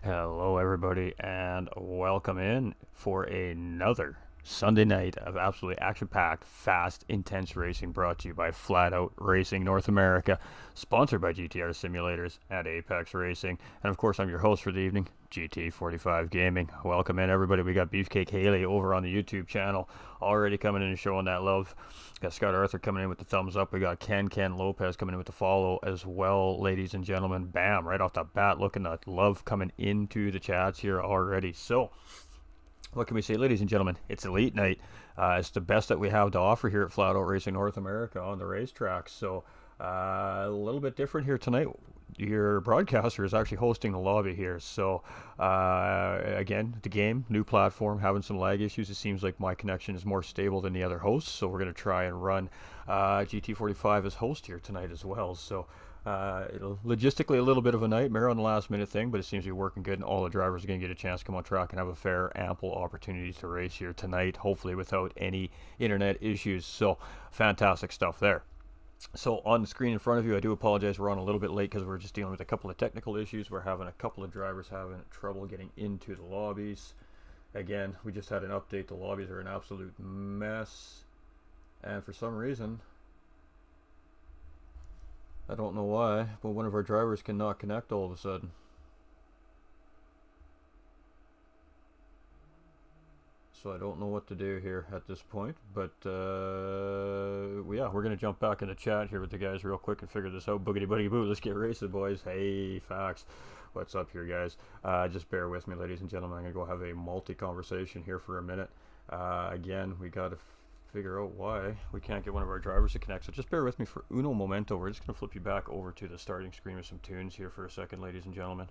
Hello, everybody, and welcome in for another Sunday night of absolutely action packed, fast, intense racing brought to you by Flat Out Racing North America, sponsored by GTR Simulators and Apex Racing. And of course, I'm your host for the evening, GT45 Gaming. Welcome in, everybody. We got Beefcake Haley over on the YouTube channel already coming in and showing that love. Got Scott Arthur coming in with the thumbs up. We got Ken Lopez coming in with the follow as well, ladies and gentlemen. Bam, right off the bat, looking at love coming into the chats here already. So, what can we say, ladies and gentlemen? It's elite night. It's the best that we have to offer here at Flat Out Racing North America on the racetrack. So, a little bit different here tonight. Your broadcaster is actually hosting the lobby here. So, again, the game, new platform, having some lag issues. It seems like my connection is more stable than the other hosts. So, we're going to try and run GT45 as host here tonight as well. So, it'll logistically a little bit of a nightmare on the last minute thing, but it seems to be working good, and all the drivers are going to get a chance to come on track and have a fair, ample opportunity to race here tonight, hopefully without any internet issues. So, fantastic stuff there. So on the screen in front of you, I do apologize, we're on a little bit late because we're just dealing with a couple of technical issues. We're having a couple of drivers having trouble getting into the lobbies. Again, we just had an update. The lobbies are an absolute mess, and for some reason, I don't know why, but one of our drivers cannot connect all of a sudden. So I don't know what to do here at this point, but yeah, we're gonna jump back in the chat here with the guys real quick and figure this out. Boogity boogity boo, let's get racing, boys. Hey, Fax, what's up here, guys? Just bear with me, ladies and gentlemen. I'm gonna go have a multi-conversation here for a minute. Again, we gotta figure out why we can't get one of our drivers to connect, so just bear with me for uno momento. We're just gonna flip you back over to the starting screen with some tunes here for a second, ladies and gentlemen.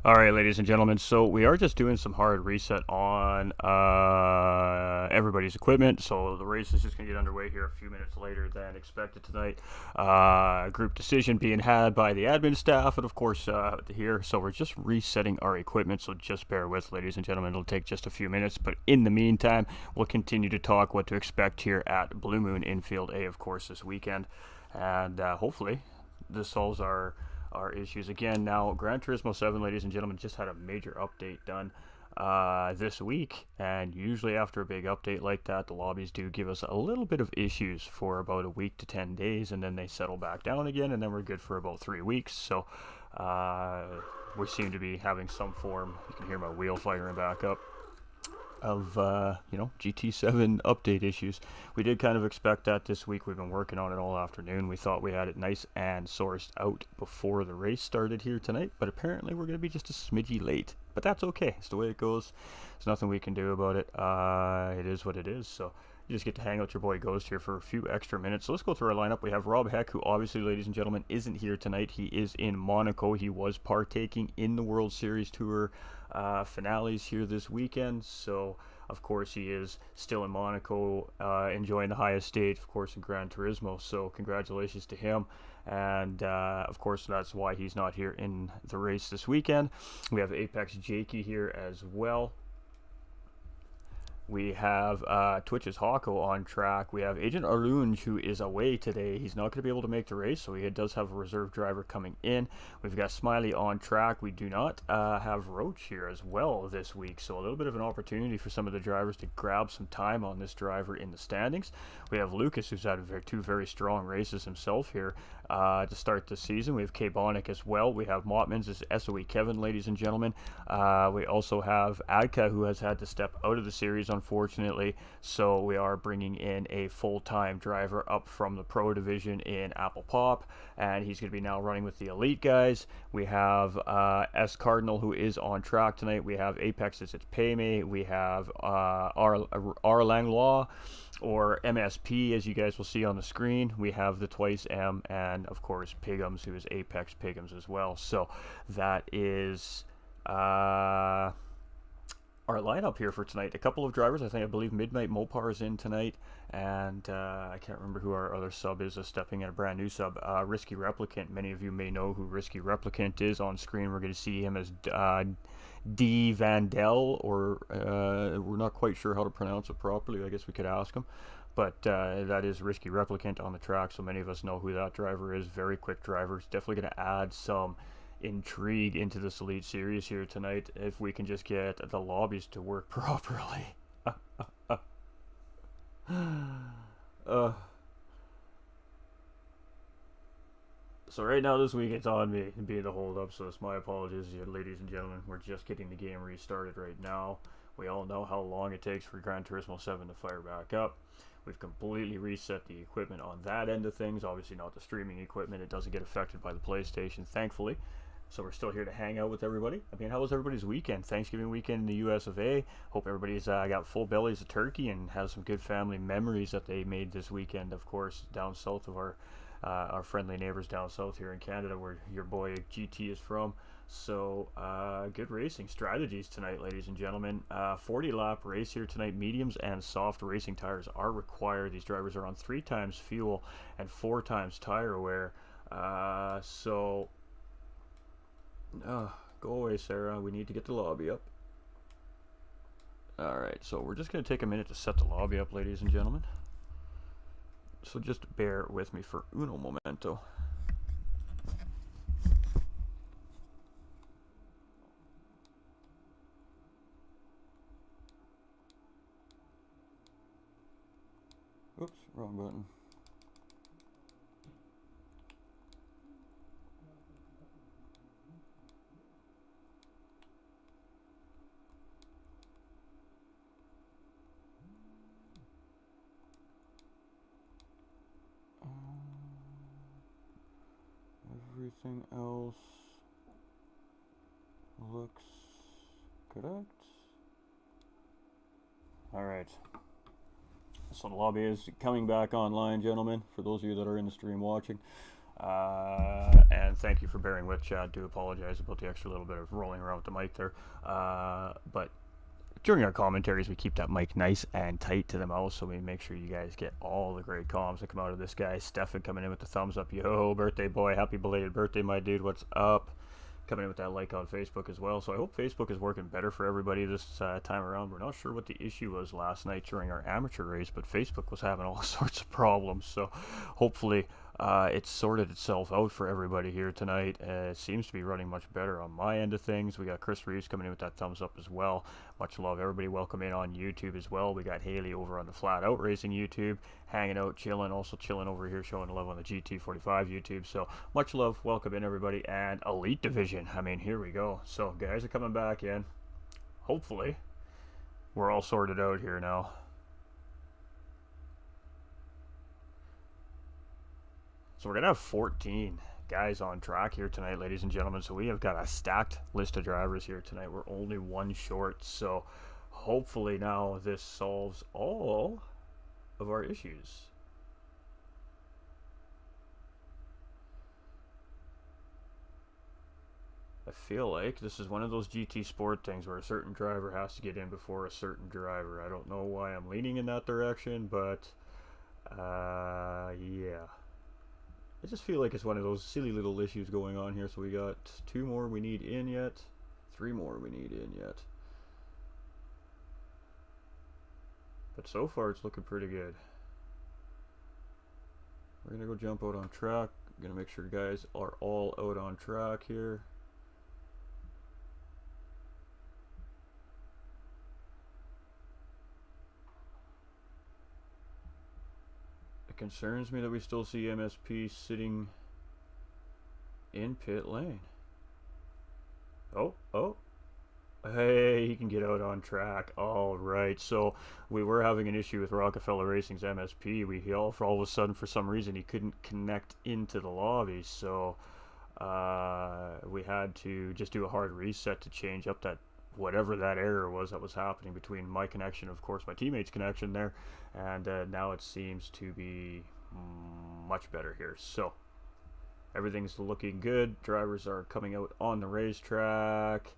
Alright, ladies and gentlemen, so we are just doing some hard reset on everybody's equipment, so the race is just going to get underway here a few minutes later than expected tonight. Group decision being had by the admin staff, and of course here, so we're just resetting our equipment, so just bear with, ladies and gentlemen. It'll take just a few minutes, but in the meantime, we'll continue to talk what to expect here at Blue Moon Infield A, of course, this weekend, and hopefully this solves our issues. Again, now Gran Turismo 7, ladies and gentlemen, just had a major update done this week, and usually after a big update like that, the lobbies do give us a little bit of issues for about a week to 10 days, and then they settle back down again, and then we're good for about 3 weeks. So we seem to be having some form, you can hear my wheel firing back up, of GT7 update issues. We did kind of expect that this week. We've been working on it all afternoon. We thought we had it nice and sourced out before the race started here tonight, but apparently we're going to be just a smidgy late. But that's okay. It's the way it goes. There's nothing we can do about it. It is what it is. So you just get to hang out your boy Ghost here for a few extra minutes. So let's go through our lineup. We have Rob Heck, who obviously, ladies and gentlemen, isn't here tonight. He is in Monaco. He was partaking in the World Series Tour finales here this weekend. So, of course, he is still in Monaco, enjoying the highest stage, of course, in Gran Turismo. So, congratulations to him. And of course, that's why he's not here in the race this weekend. We have Apex Jakey here as well. We have Twitch's Hawko on track. We have Agent Arunj, who is away today. He's not going to be able to make the race, so he does have a reserve driver coming in. We've got Smiley on track. We do not have Roach here as well this week, so a little bit of an opportunity for some of the drivers to grab some time on this driver in the standings. We have Lucas, who's had two very strong races himself here to start the season. We have K-Bonic as well. We have Mottmans as SOE Kevin, ladies and gentlemen. We also have Adka, who has had to step out of the series, unfortunately, so we are bringing in a full-time driver up from the pro division in Apple Pop, and he's going to be now running with the elite guys. We have S Cardinal, who is on track tonight. We have Apex, it's Payme. We have R Langlois, or MSP, as you guys will see on the screen. We have the Twice M, and of course Pigums, who is Apex Pigums as well. So that is our lineup here for tonight. A couple of drivers. I believe Midnight Mopar is in tonight, and I can't remember who our other sub is stepping in, a brand new sub. Risky Replicant. Many of you may know who Risky Replicant is. On screen we're going to see him as D. Vandel, or we're not quite sure how to pronounce it properly. I guess we could ask him. But that is Risky Replicant on the track, so many of us know who that driver is. Very quick driver. It's definitely going to add some intrigue into this elite series here tonight if we can just get the lobbies to work properly. So right now this week it's on me being the hold up, so it's my apologies, ladies and gentlemen. We're just getting the game restarted right now. We all know how long it takes for Gran Turismo 7 to fire back up. We've completely reset the equipment on that end of things. Obviously not the streaming equipment. It doesn't get affected by the PlayStation, thankfully. So we're still here to hang out with everybody. I mean, how was everybody's weekend? Thanksgiving weekend in the US of A. Hope everybody's got full bellies of turkey and has some good family memories that they made this weekend, of course, down south of our friendly neighbors down south here in Canada, where your boy GT is from. So good racing strategies tonight, ladies and gentlemen. 40 lap race here tonight. Mediums and soft racing tires are required. These drivers are on 3 times fuel and 4 times tire wear. Go away, Sarah. We need to get the lobby up. Alright, so we're just going to take a minute to set the lobby up, ladies and gentlemen. So just bear with me for uno momento. Oops, wrong button. Everything else looks correct. Alright. So the lobby is coming back online, gentlemen, for those of you that are in the stream watching. And thank you for bearing with chat. Do apologize about the extra little bit of rolling around with the mic there. But during our commentaries, we keep that mic nice and tight to the mouth, so we make sure you guys get all the great comms that come out of this guy. Stefan coming in with the thumbs up. Yo, birthday boy. Happy belated birthday, my dude. What's up? Coming in with that like on Facebook as well. So I hope Facebook is working better for everybody this time around. We're not sure what the issue was last night during our amateur race, but Facebook was having all sorts of problems. So hopefully it's sorted itself out for everybody here tonight. It seems to be running much better on my end of things. We got Chris Reeves coming in with that thumbs up as well. Much love. Everybody welcome in on YouTube as well. We got Haley over on the Flat Out Racing YouTube, hanging out, chilling, also chilling over here, showing love on the GT45 YouTube. So much love. Welcome in, everybody. And Elite Division. I mean, here we go. So guys are coming back in. Hopefully we're all sorted out here now. So we're going to have 14 guys on track here tonight, ladies and gentlemen. So we have got a stacked list of drivers here tonight. We're only one short. So hopefully now this solves all of our issues. I feel like this is one of those GT Sport things where a certain driver has to get in before a certain driver. I don't know why I'm leaning in that direction, but yeah. I just feel like it's one of those silly little issues going on here. So we got 2 more we need in yet. 3 more we need in yet. But so far it's looking pretty good. We're gonna go jump out on track. Gonna make sure guys are all out on track here. It concerns me that we still see MSP sitting in pit lane. Oh. Hey, he can get out on track. All right. So we were having an issue with Rockefeller Racing's MSP. For all of a sudden, for some reason, he couldn't connect into the lobby. So we had to just do a hard reset to change up that whatever that error was that was happening between my connection, of course, my teammate's connection there, and now it seems to be much better here. So everything's looking good. Drivers are coming out on the racetrack,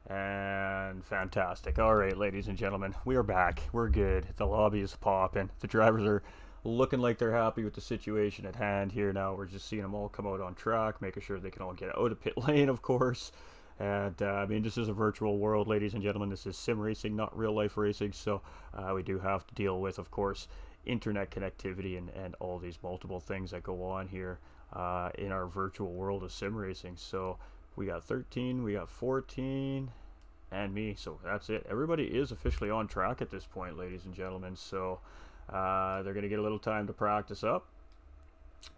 and fantastic. All right, ladies and gentlemen, we are back. We're good. The lobby is popping. The drivers are looking like they're happy with the situation at hand here now. We're just seeing them all come out on track, making sure they can all get out of pit lane, of course. And I mean, this is a virtual world, ladies and gentlemen. This is sim racing, not real life racing. So we do have to deal with, of course, internet connectivity and all these multiple things that go on here in our virtual world of sim racing. So we got 13, we got 14, and me. So that's it. Everybody is officially on track at this point, ladies and gentlemen. So they're going to get a little time to practice up,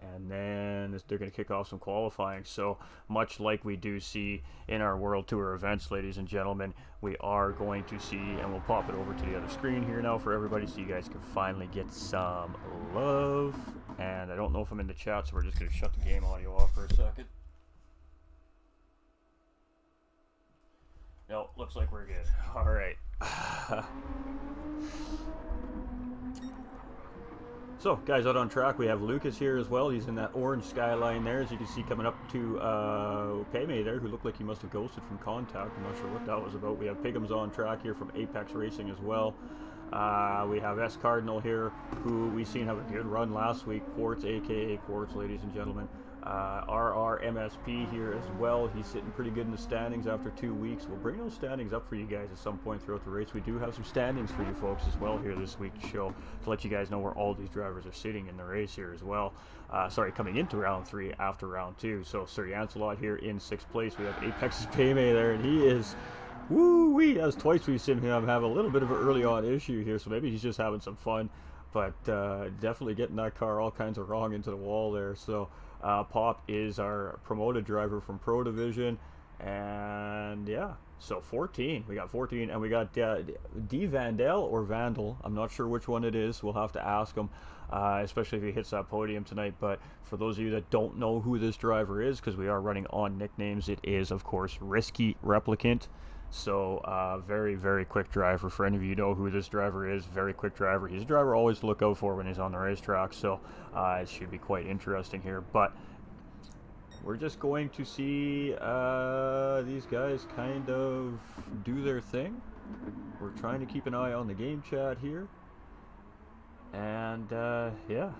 and then they're going to kick off some qualifying. So much like we do see in our World Tour events, ladies and gentlemen, we are going to see, and we'll pop it over to the other screen here now for everybody so you guys can finally get some love. And I don't know if I'm in the chat, so we're just going to shut the game audio off for a second. No, looks like we're good. All right. So, guys, out on track, we have Lucas here as well. He's in that orange skyline there, as you can see, coming up to Payme there, who looked like he must have ghosted from contact. I'm not sure what that was about. We have Pigham's on track here from Apex Racing as well. We have S Cardinal here, who we've seen have a good run last week. Quartz, aka Quartz, ladies and gentlemen. RRMSP here as well. He's sitting pretty good in the standings after 2 weeks. We'll bring those standings up for you guys at some point throughout the race. We do have some standings for you folks as well here this week to show, to let you guys know where all these drivers are sitting in the race here as well. Coming into round 3 after round 2. So Sir Yancelot here in 6th place. We have Apex's Payme there, and he is woo-wee. That's twice we've seen him have a little bit of an early on issue here, so maybe he's just having some fun. But definitely getting that car all kinds of wrong into the wall there. So Pop is our promoted driver from Pro Division, and yeah, so 14. We got 14, and we got D Vandal or Vandal. I'm not sure which one it is. We'll have to ask him, especially if he hits that podium tonight. But for those of you that don't know who this driver is, because we are running on nicknames, it is of course Risky Replicant. So very, very quick driver. For any of you know who this driver is, very quick driver. He's a driver always to look out for when he's on the racetrack. So it should be quite interesting here. But we're just going to see these guys kind of do their thing. We're trying to keep an eye on the game chat here. And yeah.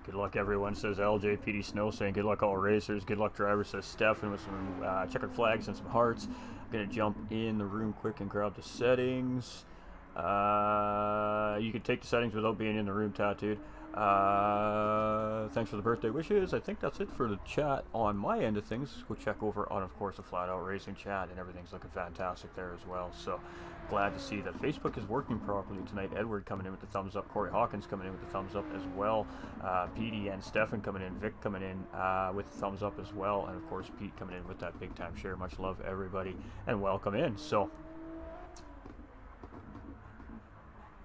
Good luck, everyone, says LJPD Snow, saying good luck all racers. Good luck, drivers, says Stefan, with some checkered flags and some hearts. I'm going to jump in the room quick and grab the settings. You can take the settings without being in the room, Tattooed. Thanks for the birthday wishes. I think that's it for the chat on my end of things. Go check over on, of course, the Flat Out Racing chat, and everything's looking fantastic there as well. So glad to see that Facebook is working properly tonight. Edward coming in with the thumbs up. Corey Hawkins coming in with the thumbs up as well. PD and Stefan coming in. Vic coming in with the thumbs up as well. And, of course, Pete coming in with that big time share. Much love, everybody, and welcome in. So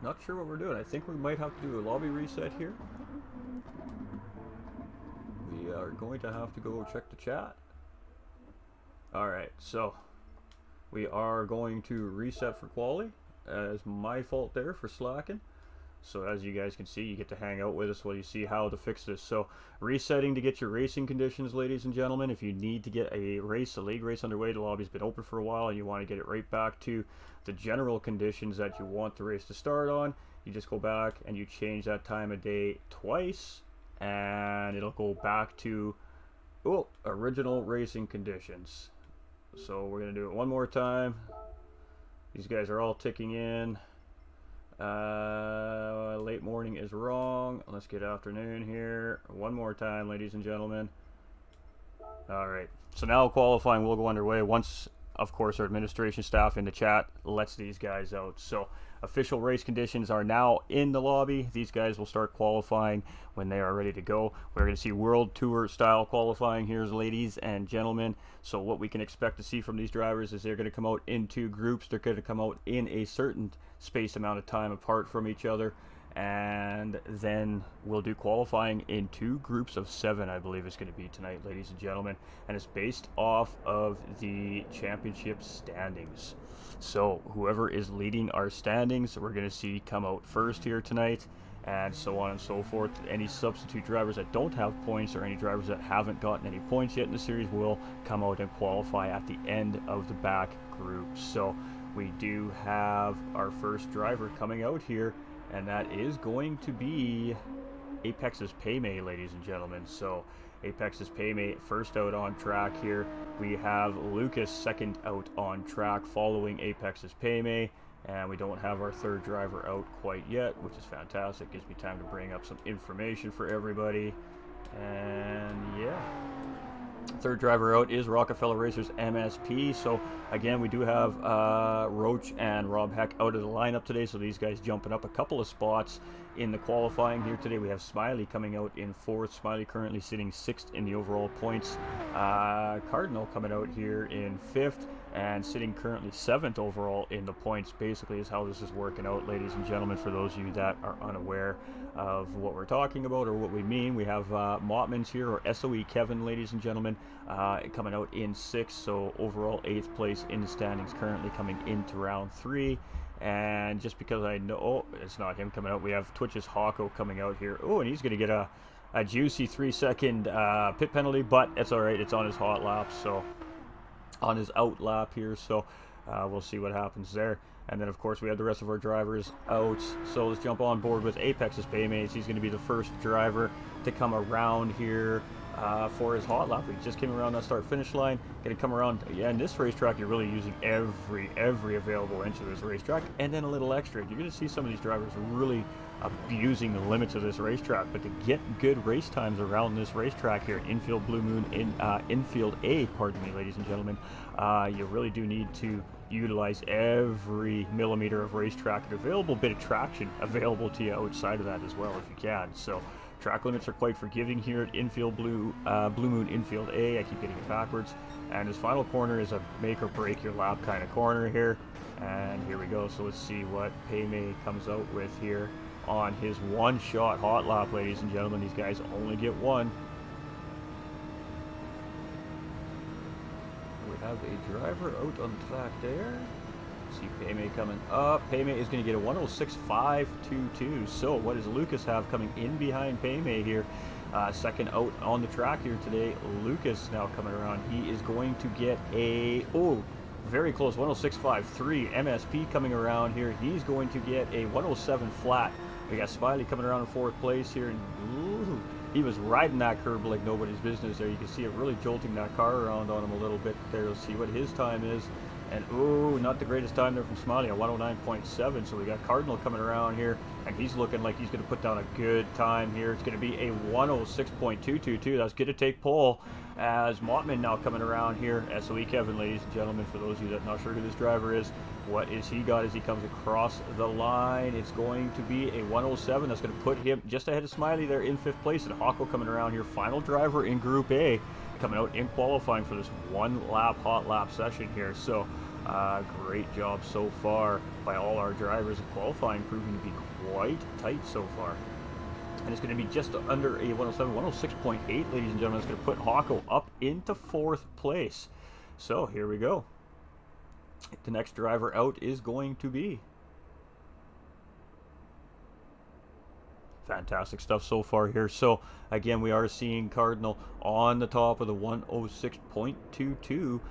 not sure what we're doing. I think we might have to do a lobby reset here. We are going to have to go check the chat. Alright, so we are going to reset for quali. It's my fault there for slacking. So as you guys can see, you get to hang out with us while you see how to fix this. So resetting to get your racing conditions, ladies and gentlemen. If you need to get a league race underway, the lobby's been open for a while and you want to get it right back to the general conditions that you want the race to start on, you just go back and you change that time of day twice and it'll go back to original racing conditions. So we're going to do it one more time. These guys are all ticking in. Late morning is wrong. Let's get afternoon here. One more time, ladies and gentlemen. Alright, so now qualifying will go underway once, of course, our administration staff in the chat lets these guys out. So official race conditions are now in the lobby. These guys will start qualifying when they are ready to go. We're going to see World Tour style qualifying here, ladies and gentlemen. So what we can expect to see from these drivers is they're going to come out in two groups. They're going to come out in a certain spaced amount of time apart from each other, and then we'll do qualifying in two groups of 7, I believe it's going to be tonight, ladies and gentlemen, and it's based off of the championship standings. So whoever is leading our standings, we're going to see come out first here tonight, and so on and so forth. Any substitute drivers that don't have points or any drivers that haven't gotten any points yet in the series will come out and qualify at the end of the back group. So we do have our first driver coming out here, and that is going to be Apex's Paymay, ladies and gentlemen. So Apex's Paymay first out on track here. We have Lucas second out on track following Apex's Paymay, and we don't have our third driver out quite yet, which is fantastic. Gives me time to bring up some information for everybody. And yeah, third driver out is Rockefeller Racers MSP. So again, we do have Roach and Rob Heck out of the lineup today, so these guys jumping up a couple of spots in the qualifying here today. We have Smiley coming out in 4th. Smiley currently sitting 6th in the overall points. Cardinal coming out here in 5th and sitting currently 7th overall in the points. Basically is how this is working out, ladies and gentlemen, for those of you that are unaware of what we're talking about or what we mean. We have Mottman's here, or SOE Kevin, ladies and gentlemen, coming out in 6th, so overall 8th place in the standings, currently coming into round 3. And just because I know it's not him coming out, we have Twitch's Hawko coming out here. Oh, and he's going to get a juicy 3-second pit penalty, but it's all right. It's on his hot lap, so on his out lap here. So we'll see what happens there. And then, of course, we have the rest of our drivers out. So let's jump on board with Apex's Paymates. He's going to be the first driver to come around here for his hot lap. He just came around that start-finish line. Going to come around. Yeah, in this racetrack, you're really using every available inch of this racetrack, and then a little extra. You're going to see some of these drivers really abusing the limits of this racetrack. But to get good race times around this racetrack here, infield Blue Moon, infield A, pardon me, ladies and gentlemen, you really do need to utilize every millimeter of racetrack and available bit of traction available to you outside of that as well if you can. So track limits are quite forgiving here at infield Blue Moon infield A. I keep getting it backwards. And his final corner is a make or break your lap kind of corner here. And here we go. So let's see what Paymay comes out with here on his one-shot hot lap, ladies and gentlemen. These guys only get one. We have a driver out on the track there. See Paymay coming up. Paymay is going to get a 106.522. So what does Lucas have coming in behind Paymay here? Second out on the track here today. Lucas now coming around. He is going to get a very close 106.53. MSP coming around here. He's going to get a 107 flat. We got Smiley coming around in 4th place here, and he was riding that curb like nobody's business there. You can see it really jolting that car around on him a little bit there. Let's see what his time is. And not the greatest time there from Smiley, a 109.7. So we got Cardinal coming around here, and he's looking like he's going to put down a good time here. It's going to be a 106.222. That's good to take pole. As Mottman now coming around here. SOE Kevin, ladies and gentlemen, for those of you that are not sure who this driver is, what is he got as he comes across the line? It's going to be a 107. That's going to put him just ahead of Smiley there in 5th place. And Hawko coming around here, final driver in Group A, coming out in qualifying for this one-lap hot lap session here. So great job so far by all our drivers in qualifying, proving to be quite tight so far. And it's going to be just under a 107, 106.8, ladies and gentlemen. It's going to put Hawko up into 4th place. So here we go. The next driver out is going to be Fantastic stuff so far here. So again, we are seeing Cardinal on the top of the 106.22.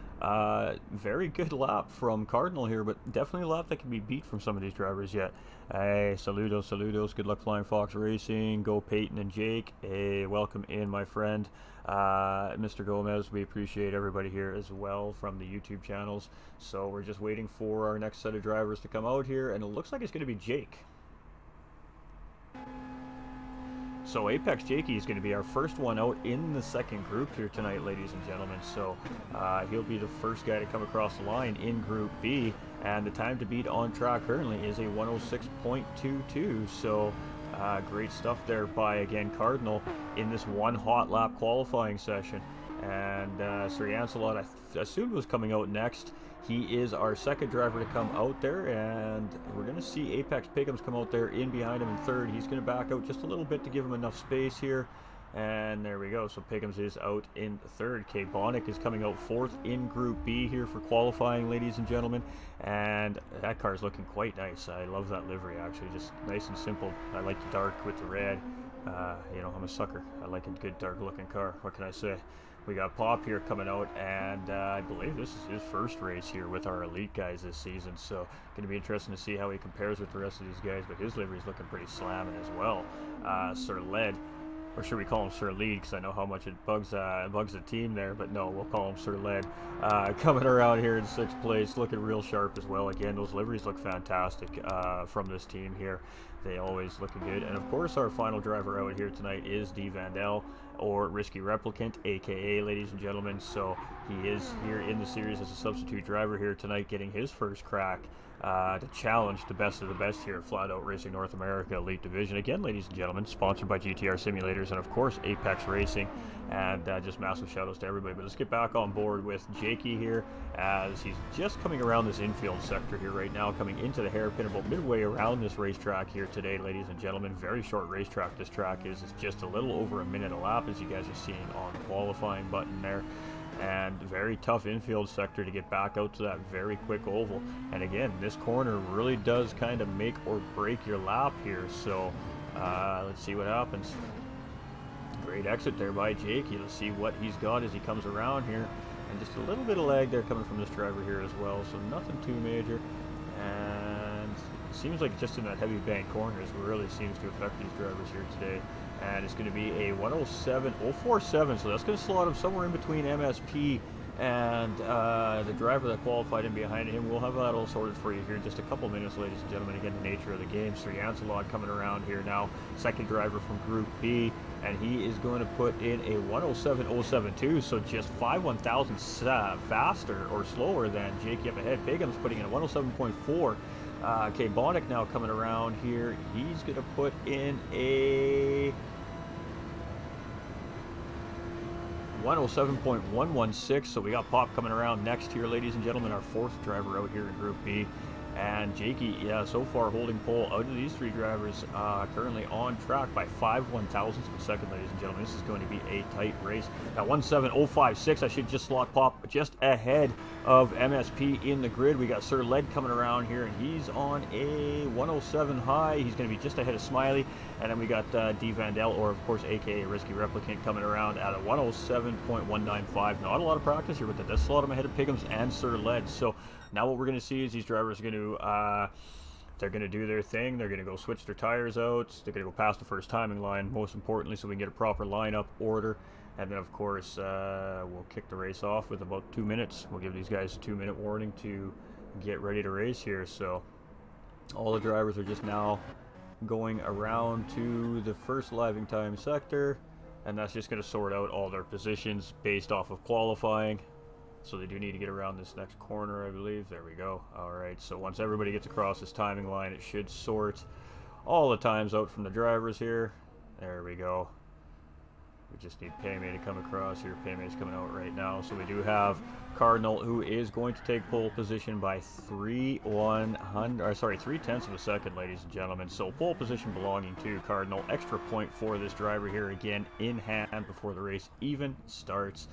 Very good lap from Cardinal here, but definitely a lap that can be beat from some of these drivers yet. Hey, saludos. Good luck, Flying Fox Racing. Go Peyton and Jake. Hey, welcome in, my friend. Mr. Gomez, we appreciate everybody here as well from the YouTube channels. So we're just waiting for our next set of drivers to come out here, and it looks like it's going to be Jake. So Apex Jakey is going to be our first one out in the second group here tonight, ladies and gentlemen. So he'll be the first guy to come across the line in Group B. And the time to beat on track currently is a 106.22. So great stuff there by, again, Cardinal in this one hot lap qualifying session. And Sir Yancelot, I assumed, was coming out next. He is our second driver to come out there, and we're going to see Apex Pigums come out there in behind him in third. He's going to back out just a little bit to give him enough space here, and there we go. So Pigums is out in third. K Bonic is coming out fourth in Group B here for qualifying, ladies and gentlemen, and that car is looking quite nice. I love that livery, actually, just nice and simple. I like the dark with the red. You know, I'm a sucker. I like a good dark looking car. What can I say? We got Pop here coming out, and I believe this is his first race here with our elite guys this season, so going to be interesting to see how he compares with the rest of these guys, but his livery is looking pretty slamming as well. Sir Led, or should we call him Sir Lead, because I know how much it bugs the team there, but no, we'll call him Sir Led. Coming around here in sixth place, looking real sharp as well. Again, those liveries look fantastic from this team here. They always looking good. And of course, our final driver out here tonight is D Vandel, or Risky Replicant, aka, ladies and gentlemen. So he is here in the series as a substitute driver here tonight, getting his first crack to challenge the best of the best here at Flat Out Racing North America Elite Division. Again, ladies and gentlemen, sponsored by GTR Simulators and of course Apex Racing. And just massive shout outs to everybody. But let's get back on board with Jakey here, as he's just coming around this infield sector here right now, coming into the hairpin about midway around this racetrack here today, ladies and gentlemen. Very short racetrack this track is. It's just a little over a minute a lap, as you guys are seeing on the qualifying button there. And very tough infield sector to get back out to that very quick oval. And again, this corner really does kind of make or break your lap here. So let's see what happens. Great exit there by Jakey. Let's see what he's got as he comes around here. And just a little bit of lag there coming from this driver here as well. So nothing too major. And it seems like just in that heavy bank corners really seems to affect these drivers here today. And it's going to be a 107.047, so that's going to slot him somewhere in between MSP and the driver that qualified in behind him. We'll have that all sorted for you here in just a couple minutes, ladies and gentlemen. Again, the nature of the game. Sir Yancelot coming around here now, second driver from Group B, and he is going to put in a 107.072, so just 5/1000ths faster or slower than Jakey up ahead. Pigham's putting in a 107.4. K Bonic now coming around here. He's going to put in a 107.116. So we got Pop coming around next here, ladies and gentlemen, our fourth driver out here in Group B. And Jakey, yeah, so far holding pole out of these three drivers, currently on track by 5/1000ths of a second, ladies and gentlemen. This is going to be a tight race. At 17056, I should just slot Pop just ahead of MSP in the grid. We got Sir Led coming around here, and he's on a 107 high. He's going to be just ahead of Smiley. And then we got D Vandel, or of course, aka Risky Replicant, coming around at a 107.195. Not a lot of practice here, but that does slot him ahead of Pigham's and Sir Led. So now what we're going to see is these drivers are going to they're going to do their thing. They're going to go switch their tires out. They're going to go past the first timing line, most importantly, so we can get a proper lineup order. And then, of course, we'll kick the race off with about 2 minutes. We'll give these guys a 2-minute warning to get ready to race here. So all the drivers are just now going around to the first living time sector, and that's just going to sort out all their positions based off of qualifying. So they do need to get around this next corner, I believe. There we go. All right, so once everybody gets across this timing line, it should sort all the times out from the drivers here. There we go. We just need Paymay to come across here. Paymay's coming out right now. So we do have Cardinal, who is going to take pole position by 3/10ths of a second, ladies and gentlemen. So pole position belonging to Cardinal. Extra point for this driver here, again in hand before the race even starts.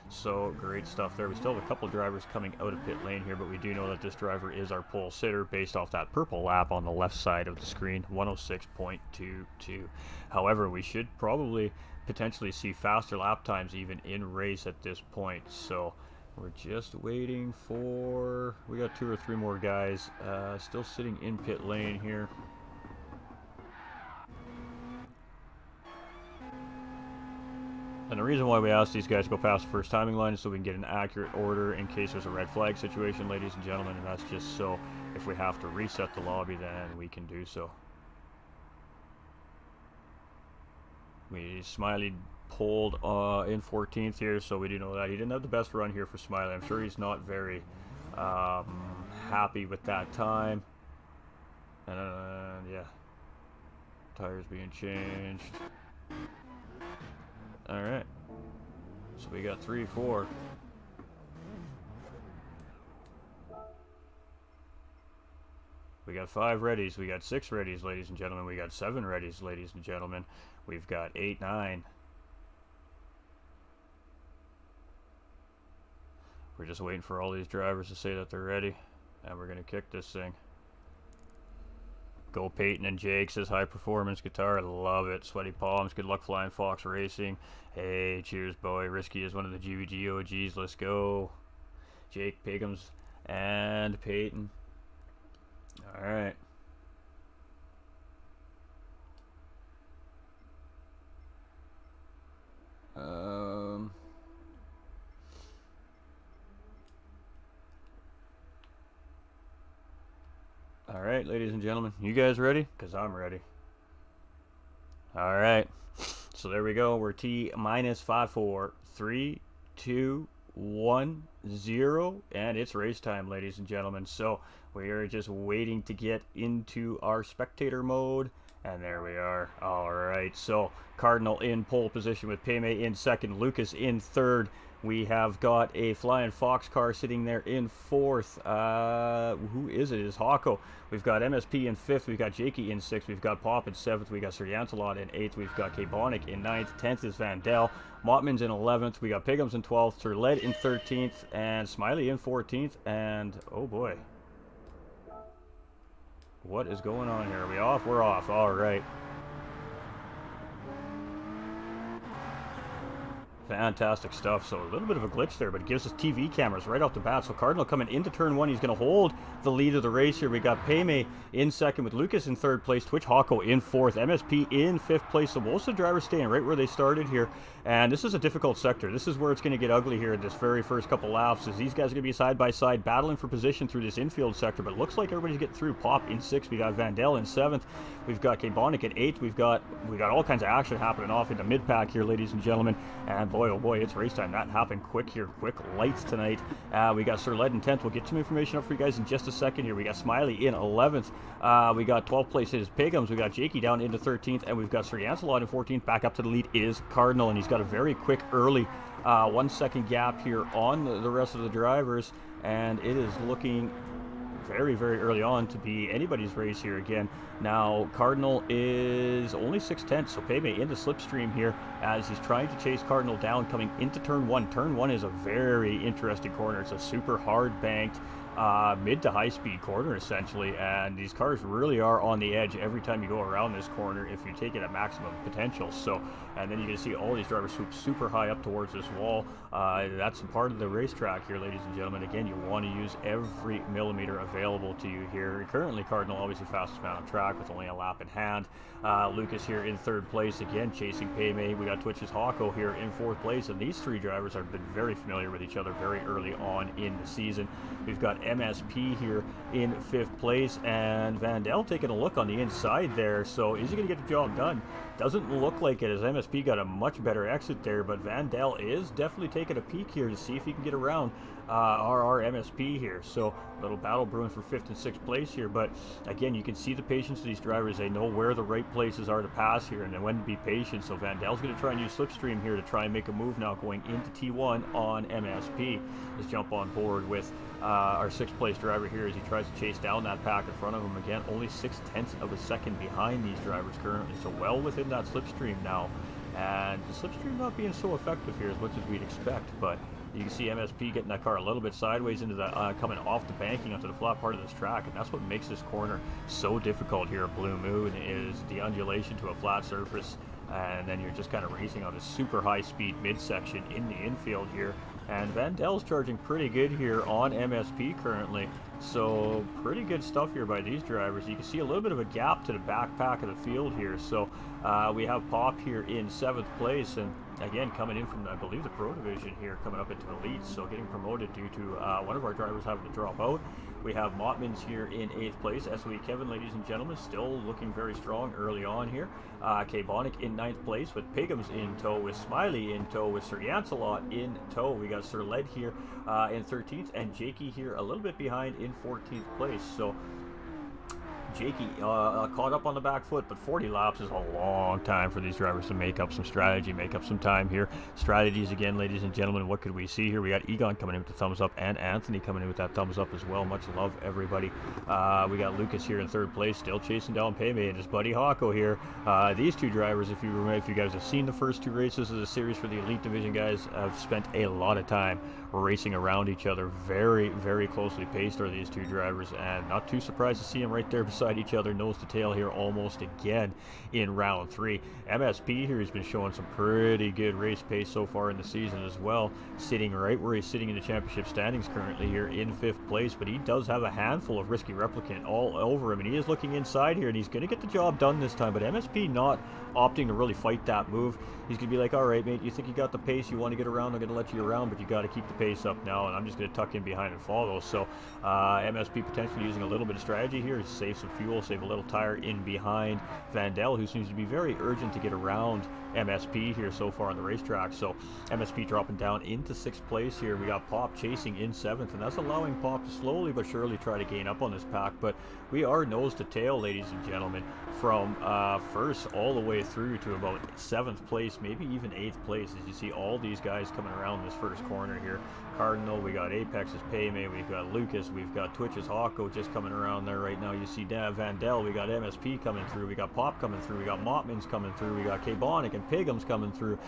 So great stuff there. We still have a couple drivers coming out of pit lane here, but we do know that this driver is our pole sitter based off that purple lap on the left side of the screen, 106.22. However, we should probably potentially see faster lap times even in race at this point. So we're just waiting for, we got 2 or 3 more guys still sitting in pit lane here. And the reason why we asked these guys to go past the first timing line is so we can get an accurate order in case there's a red flag situation, ladies and gentlemen, and that's just so if we have to reset the lobby, then we can do so. Smiley pulled in 14th here, so we do know that. He didn't have the best run here for Smiley. I'm sure he's not very happy with that time. And yeah, tires being changed. Alright, so we got 3, 4. We got 5 readies, we got 6 readies, ladies and gentlemen. We got 7 readies, ladies and gentlemen. We've got 8, 9. We're just waiting for all these drivers to say that they're ready, and we're going to kick this thing. Go Peyton and Jake, says High Performance Guitar. I love it. Sweaty Palms. Good luck Flying Fox Racing. Hey, cheers, boy. Risky is one of the GVG OGs. Let's go. Jake, Pigums, and Peyton. All right. All right, ladies and gentlemen, you guys ready? Because I'm ready. All right, so there we go. We're T minus 5, 4, 3, 2, 1, 0, and it's race time, ladies and gentlemen. So we are just waiting to get into our spectator mode, and there we are. All right, so Cardinal in pole position with Payme in second, Lucas in third. We have got a Flying Fox car sitting there in fourth. Who is it? It is Hawko. We've got MSP in fifth. We've got Jakey in sixth. We've got Pop in seventh. We've got Sir Yantalot in eighth. We've got K-Bonic in ninth. 10th is Vandel. Mottman's in 11th. We got Pigums in 12th. Sir Led in 13th. And Smiley in 14th. And, oh boy. What is going on here? Are we off? We're off. All right. Fantastic stuff. So a little bit of a glitch there, but it gives us TV cameras right off the bat. So Cardinal coming into turn one. He's going to hold the lead of the race here. We got Payme in second with Lucas in third place. Twitch Hawko in fourth. MSP in fifth place. So most of the drivers staying right where they started here. And this is a difficult sector. This is where it's going to get ugly here in this very first couple laps, as these guys are going to be side by side battling for position through this infield sector. But it looks like everybody's getting through. Pop in sixth. We got Vandel in seventh. We've got K-Bonic at eighth. We got all kinds of action happening off into mid pack here, ladies and gentlemen. And boy, oh boy, it's race time. That happened quick here. Quick lights tonight. We got Sir Led in 10th. We'll get some information up for you guys in just a second here. We got Smiley in 11th. We got 12th place is Pigums. We got Jakey down into 13th. And we've got Sir Yancelot in 14th. Back up to the lead is Cardinal. And he's got a very quick early 1 second gap here on the rest of the drivers. And it is looking very, very early on to be anybody's race here again. Now, Cardinal is only 6/10, so Payme into slipstream here as he's trying to chase Cardinal down coming into turn one. Turn one is a very interesting corner. It's a super hard banked mid to high speed corner essentially, and these cars really are on the edge every time you go around this corner if you take it at maximum potential. So, and then you can see all these drivers swoop super high up towards this wall. That's a part of the racetrack here, ladies and gentlemen. Again, you want to use every millimeter available to you here. Currently, Cardinal obviously fastest man on track with only a lap in hand. Lucas here in third place, again chasing Payme. We got Twitch's Hawko here in fourth place, and these three drivers have been very familiar with each other very early on in the season. We've got MSP here in fifth place, and Vandel taking a look on the inside there. So is he going to get the job done? Doesn't look like it, as MSP got a much better exit there, but Vandel is definitely taking a peek here to see if he can get around our MSP here. So a little battle brewing for fifth and sixth place here, but again, you can see the patience of these drivers. They know where the right places are to pass here and then when to be patient. So Vandel's going to try and use slipstream here to try and make a move now going into T1 on MSP. Let's jump on board with our sixth place driver here as he tries to chase down that pack in front of him. Again, only 0.6 of a second behind these drivers currently, so well within that slipstream now. and the slipstream not being so effective here as much as we'd expect, but you can see MSP getting that car a little bit sideways into the, coming off the banking onto the flat part of this track, and that's what makes this corner so difficult here at Blue Moon, is the undulation to a flat surface, and then you're just kind of racing on a super high speed midsection in the infield here. And Vandel's charging pretty good here on MSP currently, so pretty good stuff here by these drivers. You can see a little bit of a gap to the backpack of the field here, so we have Pop here in 7th place, and again coming in from, I believe, the Pro Division here, coming up into Elite, so getting promoted due to one of our drivers having to drop out. We have Mottmans here in 8th place. SOE Kevin, ladies and gentlemen, still looking very strong early on here. K-Bonic in 9th place with Pigums in tow, with Smiley in tow, with Sir Yancelot in tow. We got Sir Led here in 13th, and Jakey here a little bit behind in 14th place. So Jakey caught up on the back foot, but 40 laps is a long time for these drivers to make up some strategy, make up some time here. Strategies again, ladies and gentlemen, what could we see here? We got Egon coming in with the thumbs up, and Anthony coming in with that thumbs up as well. Much love, everybody. We got Lucas here in 3rd place, still chasing down Payme and his buddy Hako here. These two drivers, if you guys have seen the first 2 races of the series for the Elite Division, guys, have spent a lot of time racing around each other. Very, very closely paced are these two drivers, and not too surprised to see them right there beside each other, nose to tail here almost again in round 3. MSP here has been showing some pretty good race pace so far in the season as well, sitting right where he's sitting in the championship standings currently here in 5th place, but he does have a handful of Risky Replicant all over him, and he is looking inside here, and he's going to get the job done this time, but MSP not opting to really fight that move. He's going to be like, all right, mate, you think you got the pace, you want to get around, I'm going to let you around, but you got to keep the pace up now, and I'm just going to tuck in behind and follow. So MSP potentially using a little bit of strategy here to save some fuel, save a little tire in behind Vandel, who seems to be very urgent to get around MSP here so far on the racetrack. So MSP dropping down into 6th place here. We got Pop chasing in 7th, and that's allowing Pop to slowly but surely try to gain up on this pack, but we are nose to tail, ladies and gentlemen, from 1st all the way through to about 7th place, maybe even 8th place, as you see all these guys coming around this first corner here. Cardinal, we got Apex's Payme, we've got Lucas, we've got Twitch's Hawko just coming around there right now. You see Vandel, we got MSP coming through, we got Pop coming through, we got Mottmans coming through, we got K-Bonic and Pigums coming through.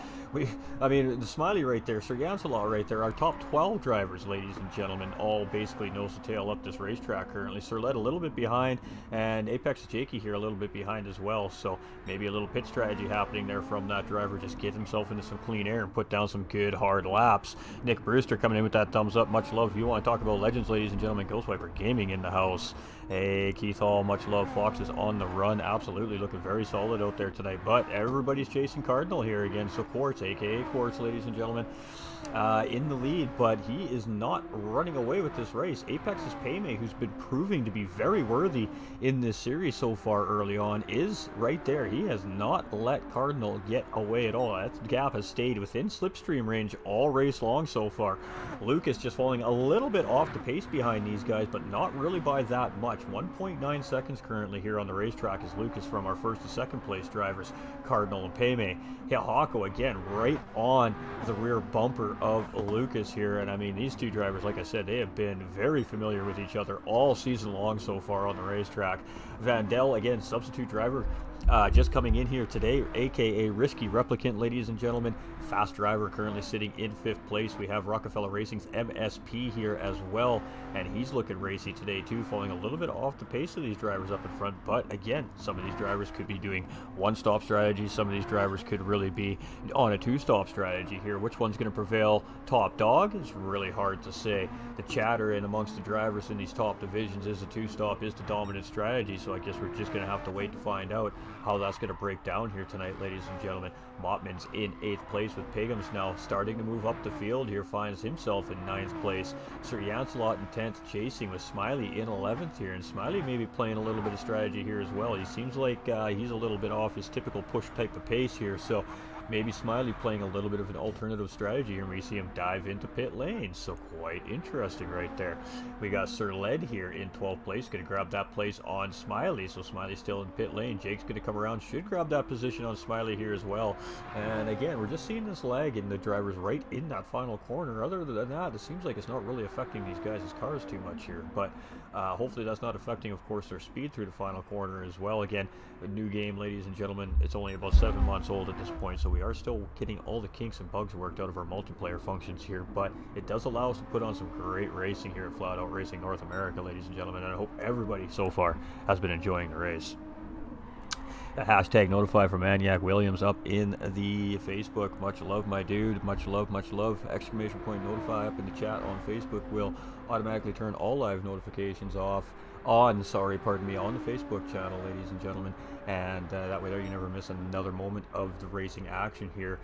I mean, the Smiley right there, Sir Yancelot right there, our top 12 drivers, ladies and gentlemen, all basically nose to tail up this racetrack currently. Sir Led a little bit behind, and Apex Jakey here a little bit behind as well, so maybe a little pit strategy happening there from that driver, just get himself into some clean air and put down some good hard laps. Nick Brewster coming in with that thumbs up, much love. If you want to talk about legends, ladies and gentlemen, Ghost Viper Gaming in the house. Hey, Keith Hall, much love. Fox is on the run, absolutely looking very solid out there tonight, but everybody's chasing Cardinal here again, so Quartz, aka Quartz, ladies and gentlemen, in the lead, but he is not running away with this race. Apex's Payme, who's been proving to be very worthy in this series so far early on, is right there. He has not let Cardinal get away at all. That gap has stayed within slipstream range all race long so far. Lucas just falling a little bit off the pace behind these guys, but not really by that much. 1.9 seconds currently here on the racetrack is Lucas from our 1st to 2nd place drivers, Cardinal and Payme. Yeah, Hako again right on the rear bumper of Lucas here, and I mean, these two drivers, like I said, they have been very familiar with each other all season long so far on the racetrack. Vandel, again, substitute driver, just coming in here today, aka Risky Replicant, ladies and gentlemen. Fast driver currently sitting in 5th place. We have Rockefeller Racing's MSP here as well, and he's looking racy today too, falling a little bit off the pace of these drivers up in front, but again, some of these drivers could be doing one-stop strategies, some of these drivers could really be on a two-stop strategy here. Which one's going to prevail top dog is really hard to say. The chatter in amongst the drivers in these top divisions is a two-stop is the dominant strategy, so I guess we're just going to have to wait to find out how that's going to break down here tonight, ladies and gentlemen. Mottman's in 8th place with Pigums now starting to move up the field here, finds himself in 9th place. Sir Yancelot in 10th, chasing with Smiley in 11th here, and Smiley may be playing a little bit of strategy here as well. He seems like he's a little bit off his typical push type of pace here, so maybe Smiley playing a little bit of an alternative strategy here, and we see him dive into pit lane, so quite interesting right there. We got Sir Led here in 12th place, going to grab that place on Smiley, so Smiley's still in pit lane. Jake's going to come around, should grab that position on Smiley here as well, and again, we're just seeing this lag in the drivers right in that final corner. Other than that, it seems like it's not really affecting these guys' cars too much here, but hopefully that's not affecting, of course, their speed through the final corner as well. Again, a new game, ladies and gentlemen, it's only about 7 months old at this point, so we are still getting all the kinks and bugs worked out of our multiplayer functions here, but it does allow us to put on some great racing here at Flat Out Racing North America, ladies and gentlemen, and I hope everybody so far has been enjoying the race. The hashtag notify for Maniac Williams up in the Facebook. Much love, my dude. Much love, much love. Exclamation point notify up in the chat on Facebook will automatically turn all live notifications on the Facebook channel, ladies and gentlemen, and that way there you never miss another moment of the racing action here,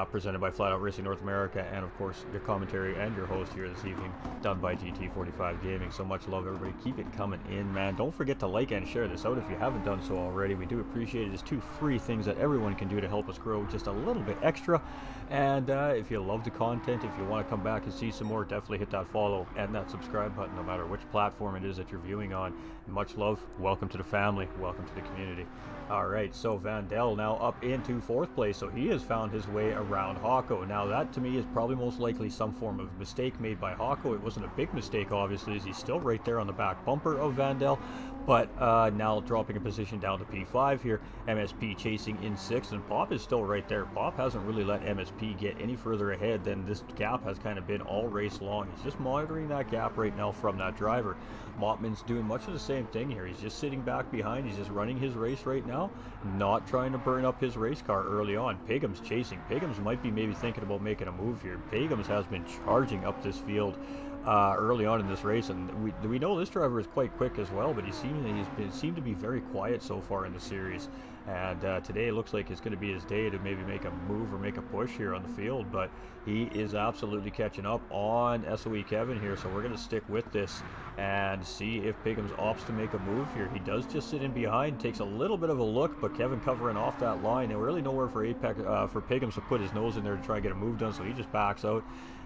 presented by Flat Out Racing North America, and of course your commentary and your host here this evening done by GT45 Gaming. So much love, everybody. Keep it coming in, man. Don't forget to like and share this out if you haven't done so already. We do appreciate it. It's 2 free things that everyone can do to help us grow just a little bit extra, and if you love the content, if you want to come back and see some more, definitely hit that follow and that subscribe button no matter which platform it is that you're viewing on. Much love. Welcome to the family. Welcome to the community. All right, so Vandel now up into 4th place, so he has found his way around Hawko. Now that to me is probably most likely some form of mistake made by Hawko. It wasn't a big mistake, obviously, as he's still right there on the back bumper of Vandel, but now dropping a position down to P5 here. MSP chasing in 6th, and Pop is still right there. Pop hasn't really let MSP get any further ahead than this gap has kind of been all race long. He's just monitoring that gap right now from that driver. Mottman's doing much of the same thing here. He's just sitting back behind. He's just running his race right now, not trying to burn up his race car early on. Pagum's chasing. Pagum's might be maybe thinking about making a move here. Pagum's has been charging up this field early on in this race, and we know this driver is quite quick as well, but he's seemed to be very quiet so far in the series. And today it looks like it's going to be his day to maybe make a move or make a push here on the field, but he is absolutely catching up on SOE Kevin here, so we're going to stick with this and see if Pigham's opts to make a move here. He does just sit in behind, takes a little bit of a look, but Kevin covering off that line, and really nowhere for Pigham's to put his nose in there to try and get a move done, so he just backs out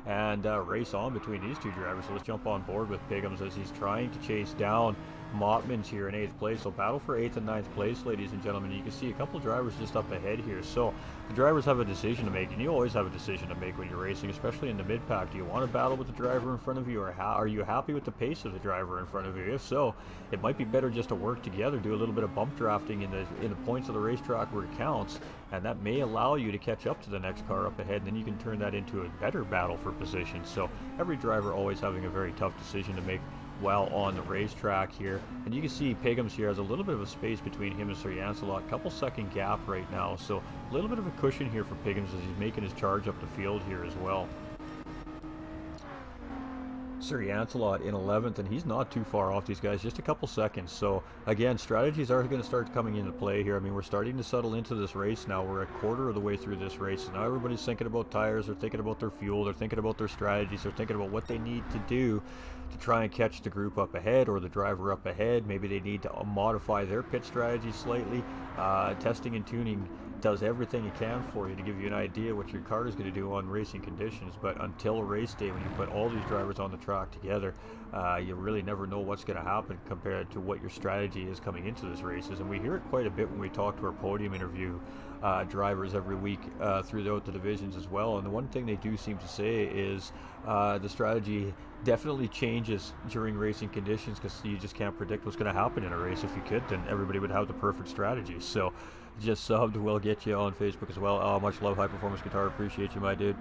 and race on between these 2 drivers. So let's jump on board with Pigham's as he's trying to chase down Mottman's here in 8th place. So battle for 8th and 9th place, ladies and gentlemen. You can see a couple drivers just up ahead here. So the drivers have a decision to make, and you always have a decision to make when you're racing, especially in the mid-pack. Do you want to battle with the driver in front of you, or are you happy with the pace of the driver in front of you? If so, it might be better just to work together, do a little bit of bump drafting in the points of the racetrack where it counts, and that may allow you to catch up to the next car up ahead, and then you can turn that into a better battle for position. So every driver always having a very tough decision to make while on the racetrack here. And you can see Pigham's here has a little bit of a space between him and Sir Yancelot, couple second gap right now, so a little bit of a cushion here for Pigham's as he's making his charge up the field here as well. Sir Yancelot in 11th, and he's not too far off these guys, just a couple seconds. So again, strategies are going to start coming into play here. I mean, we're starting to settle into this race now. We're a quarter of the way through this race, and now everybody's thinking about tires, they're thinking about their fuel, they're thinking about their strategies, they're thinking about what they need to do to try and catch the group up ahead or the driver up ahead. Maybe they need to modify their pit strategy slightly. Testing and tuning does everything it can for you to give you an idea what your car is going to do on racing conditions, but until race day, when you put all these drivers on the track together, you really never know what's going to happen compared to what your strategy is coming into this races. And we hear it quite a bit when we talk to our podium interview drivers every week throughout the divisions as well. And the one thing they do seem to say is the strategy definitely changes during racing conditions, because you just can't predict what's going to happen in a race. If you could, then everybody would have the perfect strategy. So just subbed, we'll get you on Facebook as well. Much love, High Performance Guitar, appreciate you, my dude.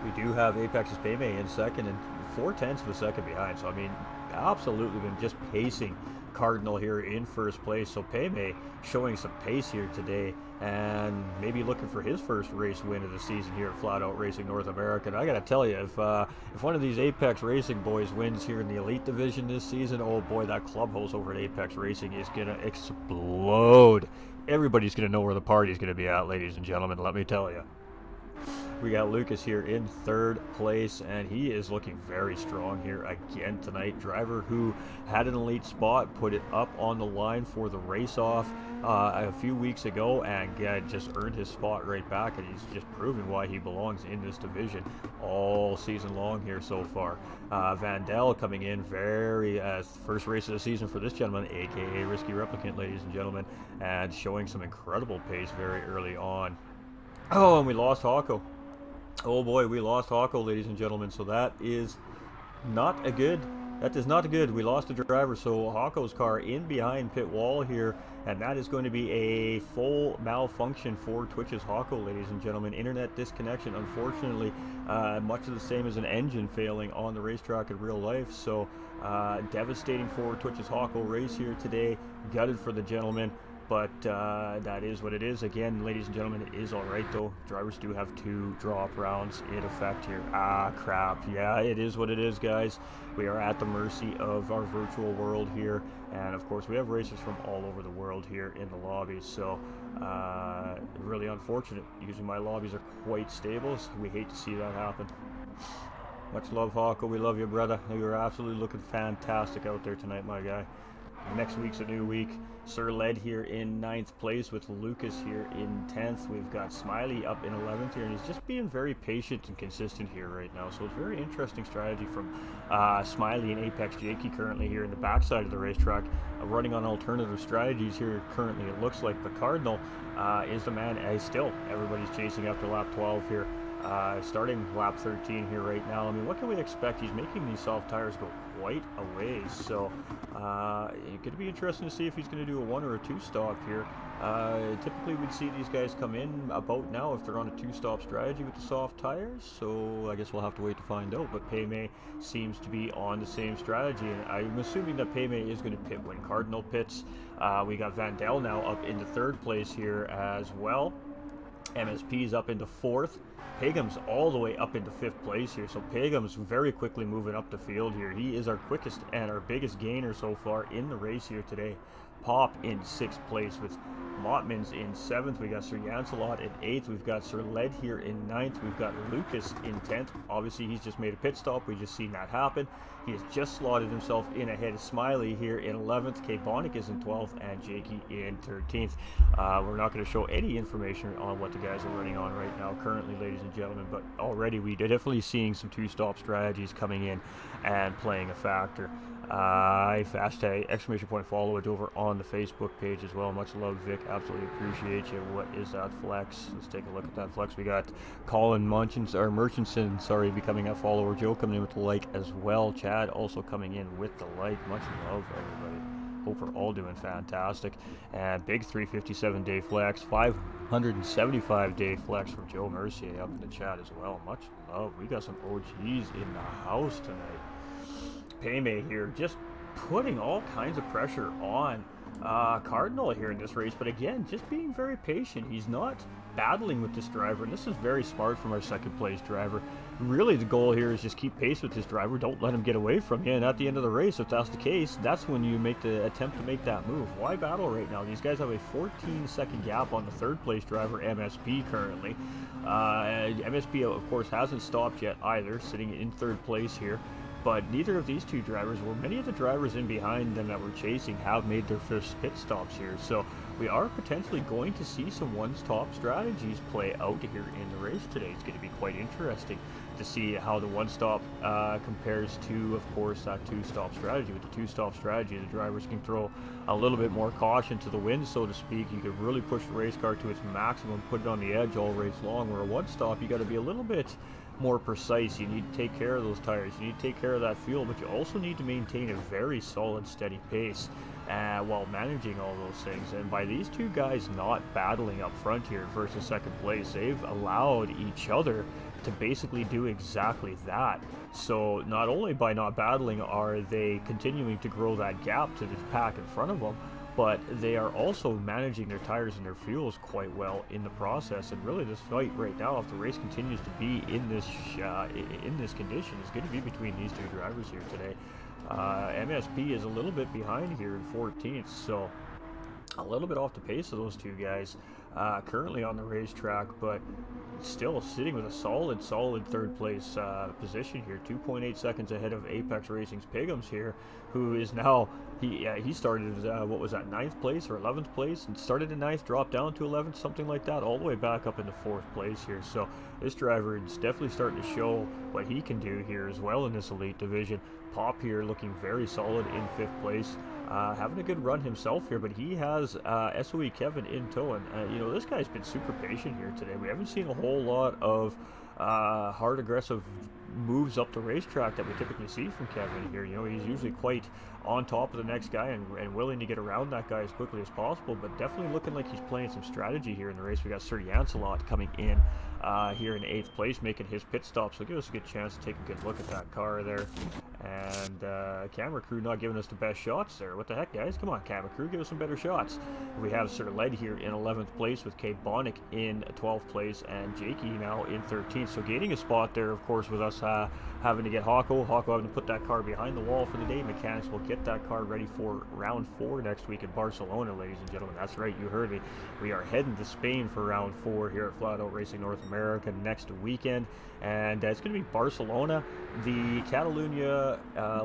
We do have Apex's Paymay in second and 4/10 of a second behind, so I mean, absolutely been just pacing Cardinal here in first place. So Paymay showing some pace here today, and maybe looking for his first race win of the season here at Flat Out Racing North America. And I gotta tell you, if one of these Apex Racing boys wins here in the Elite Division this season, oh boy, that clubhouse over at Apex Racing is gonna explode. Everybody's gonna know where the party's gonna be at, ladies and gentlemen, let me tell you. We got Lucas here in third place, and he is looking very strong here again tonight. Driver who had an elite spot, put it up on the line for the race-off a few weeks ago, and just earned his spot right back, and he's just proven why he belongs in this division all season long here so far. Vandel coming in very first race of the season for this gentleman, aka Risky Replicant, ladies and gentlemen, and showing some incredible pace very early on. Oh, and we lost Hawko. Oh boy, we lost Hawko, ladies and gentlemen, so that is not a good That is not good. We lost a driver, so Hawko's car in behind pit wall here, and that is going to be a full malfunction for Twitch's Hawko, ladies and gentlemen. Internet disconnection, unfortunately, much of the same as an engine failing on the racetrack in real life. So devastating for Twitch's Hawko race here today. Gutted for the gentleman. But that is what it is. Again, ladies and gentlemen, it is all right, though. Drivers do have 2 drop rounds in effect here. Ah, crap. Yeah, it is what it is, guys. We are at the mercy of our virtual world here. And, of course, we have racers from all over the world here in the lobbies. So, really unfortunate. Usually my lobbies are quite stable, so we hate to see that happen. Much love, Hawko. We love you, brother. You're absolutely looking fantastic out there tonight, my guy. Next week's a new week. Sir Led here in 9th place with Lucas here in 10th. We've got Smiley up in 11th here, and he's just being very patient and consistent here right now. So it's a very interesting strategy from Smiley and Apex Jakey currently here in the backside of the racetrack, running on alternative strategies here currently. It looks like the Cardinal is the man. Still, everybody's chasing after lap 12 here. Starting lap 13 here right now. I mean, what can we expect? He's making these soft tires go quite a ways, so it's going to be interesting to see if he's going to do a 1 or a 2 stop here. Typically we'd see these guys come in about now if they're on a 2-stop strategy with the soft tires, so I guess we'll have to wait to find out. But Paymay seems to be on the same strategy, and I'm assuming that Paymay is going to pit when Cardinal pits. We got Vandell now up into 3rd place here as well. MSP is up into 4th. Pagum's all the way up into 5th place here, so Pagum's very quickly moving up the field here. He is our quickest and our biggest gainer so far in the race here today. Pop in 6th place with Mottmans in 7th. We got Sir Janselot in 8th. We've got Sir Led here in 9th. We've got Lucas in 10th. Obviously, he's just made a pit stop. We just seen that happen. He has just slotted himself in ahead of Smiley here in 11th. K. Bonick is in 12th, and Jakey in 13th. We're not going to show any information on what the guys are running on right now currently, ladies and gentlemen, but already we're definitely seeing some 2-stop strategies coming in and playing a factor. Hashtag exclamation point follow it over on the Facebook page as well. Much love, Vic. Absolutely appreciate you. What is that flex? Let's take a look at that flex. We got Colin Murchison, sorry, becoming a follower. Joe coming in with the like as well. Chad also coming in with the like. Much love, everybody. Hope we're all doing fantastic. And big 357-day flex, 575-day flex from Joe Mercier up in the chat as well. Much love. We got some OGs in the house tonight. Paymay here just putting all kinds of pressure on Cardinal here in this race, but again, just being very patient. He's not battling with this driver, and this is very smart from our 2nd place driver. Really, the goal here is just keep pace with this driver. Don't let him get away from you, and at the end of the race, if that's the case, that's when you make the attempt to make that move. Why battle right now? These guys have a 14-second gap on the 3rd place driver, MSP, currently. MSP, of course, hasn't stopped yet either, sitting in 3rd place here. But neither of these 2 drivers, or many of the drivers in behind them that we're chasing, have made their first pit stops here. So we are potentially going to see some 1-stop strategies play out here in the race today. It's going to be quite interesting to see how the 1-stop compares to, of course, that 2-stop strategy. With the 2-stop strategy, the drivers can throw a little bit more caution to the wind, so to speak. You can really push the race car to its maximum, put it on the edge all race long. Where a 1-stop, you got to be a little bit more precise. You need to take care of those tires, you need to take care of that fuel, but you also need to maintain a very solid, steady pace while managing all those things. And by these 2 guys not battling up front here versus 2nd place, they've allowed each other to basically do exactly that. So not only by not battling are they continuing to grow that gap to the pack in front of them, but they are also managing their tires and their fuels quite well in the process. And really, this fight right now, if the race continues to be in this condition, is going to be between these 2 drivers here today. MSP is a little bit behind here in 14th, so a little bit off the pace of those 2 guys currently on the racetrack, but still sitting with a solid 3rd place position here, 2.8 seconds ahead of Apex Racing's Pigums here, who is now, he started what was that, 9th place or 11th place, and started in 9th, dropped down to 11th, something like that, all the way back up into 4th place here. So this driver is definitely starting to show what he can do here as well in this elite division. Pop here looking very solid in 5th place. Having a good run himself here, but he has SOE Kevin in tow, and you know, this guy's been super patient here today. We haven't seen a whole lot of hard aggressive moves up the racetrack that we typically see from Kevin here. You know, he's usually quite on top of the next guy and willing to get around that guy as quickly as possible, but definitely looking like he's playing some strategy here in the race. We got Sir Janselot coming in here in 8th place, making his pit stop, so give us a good chance to take a good look at that car there. And camera crew not giving us the best shots there. What the heck, guys? Come on, camera crew, give us some better shots. We have Sir Led here in 11th place with Kate Bonnick in 12th place and Jakey now in 13th. So gaining a spot there, of course, with us having to get Hawko having to put that car behind the wall for the day. Mechanics will get that car ready for round 4 next week in Barcelona, ladies and gentlemen. That's right, you heard me. We are heading to Spain for round 4 here at Flat Out Racing North America next weekend. And it's going to be Barcelona, the Catalunya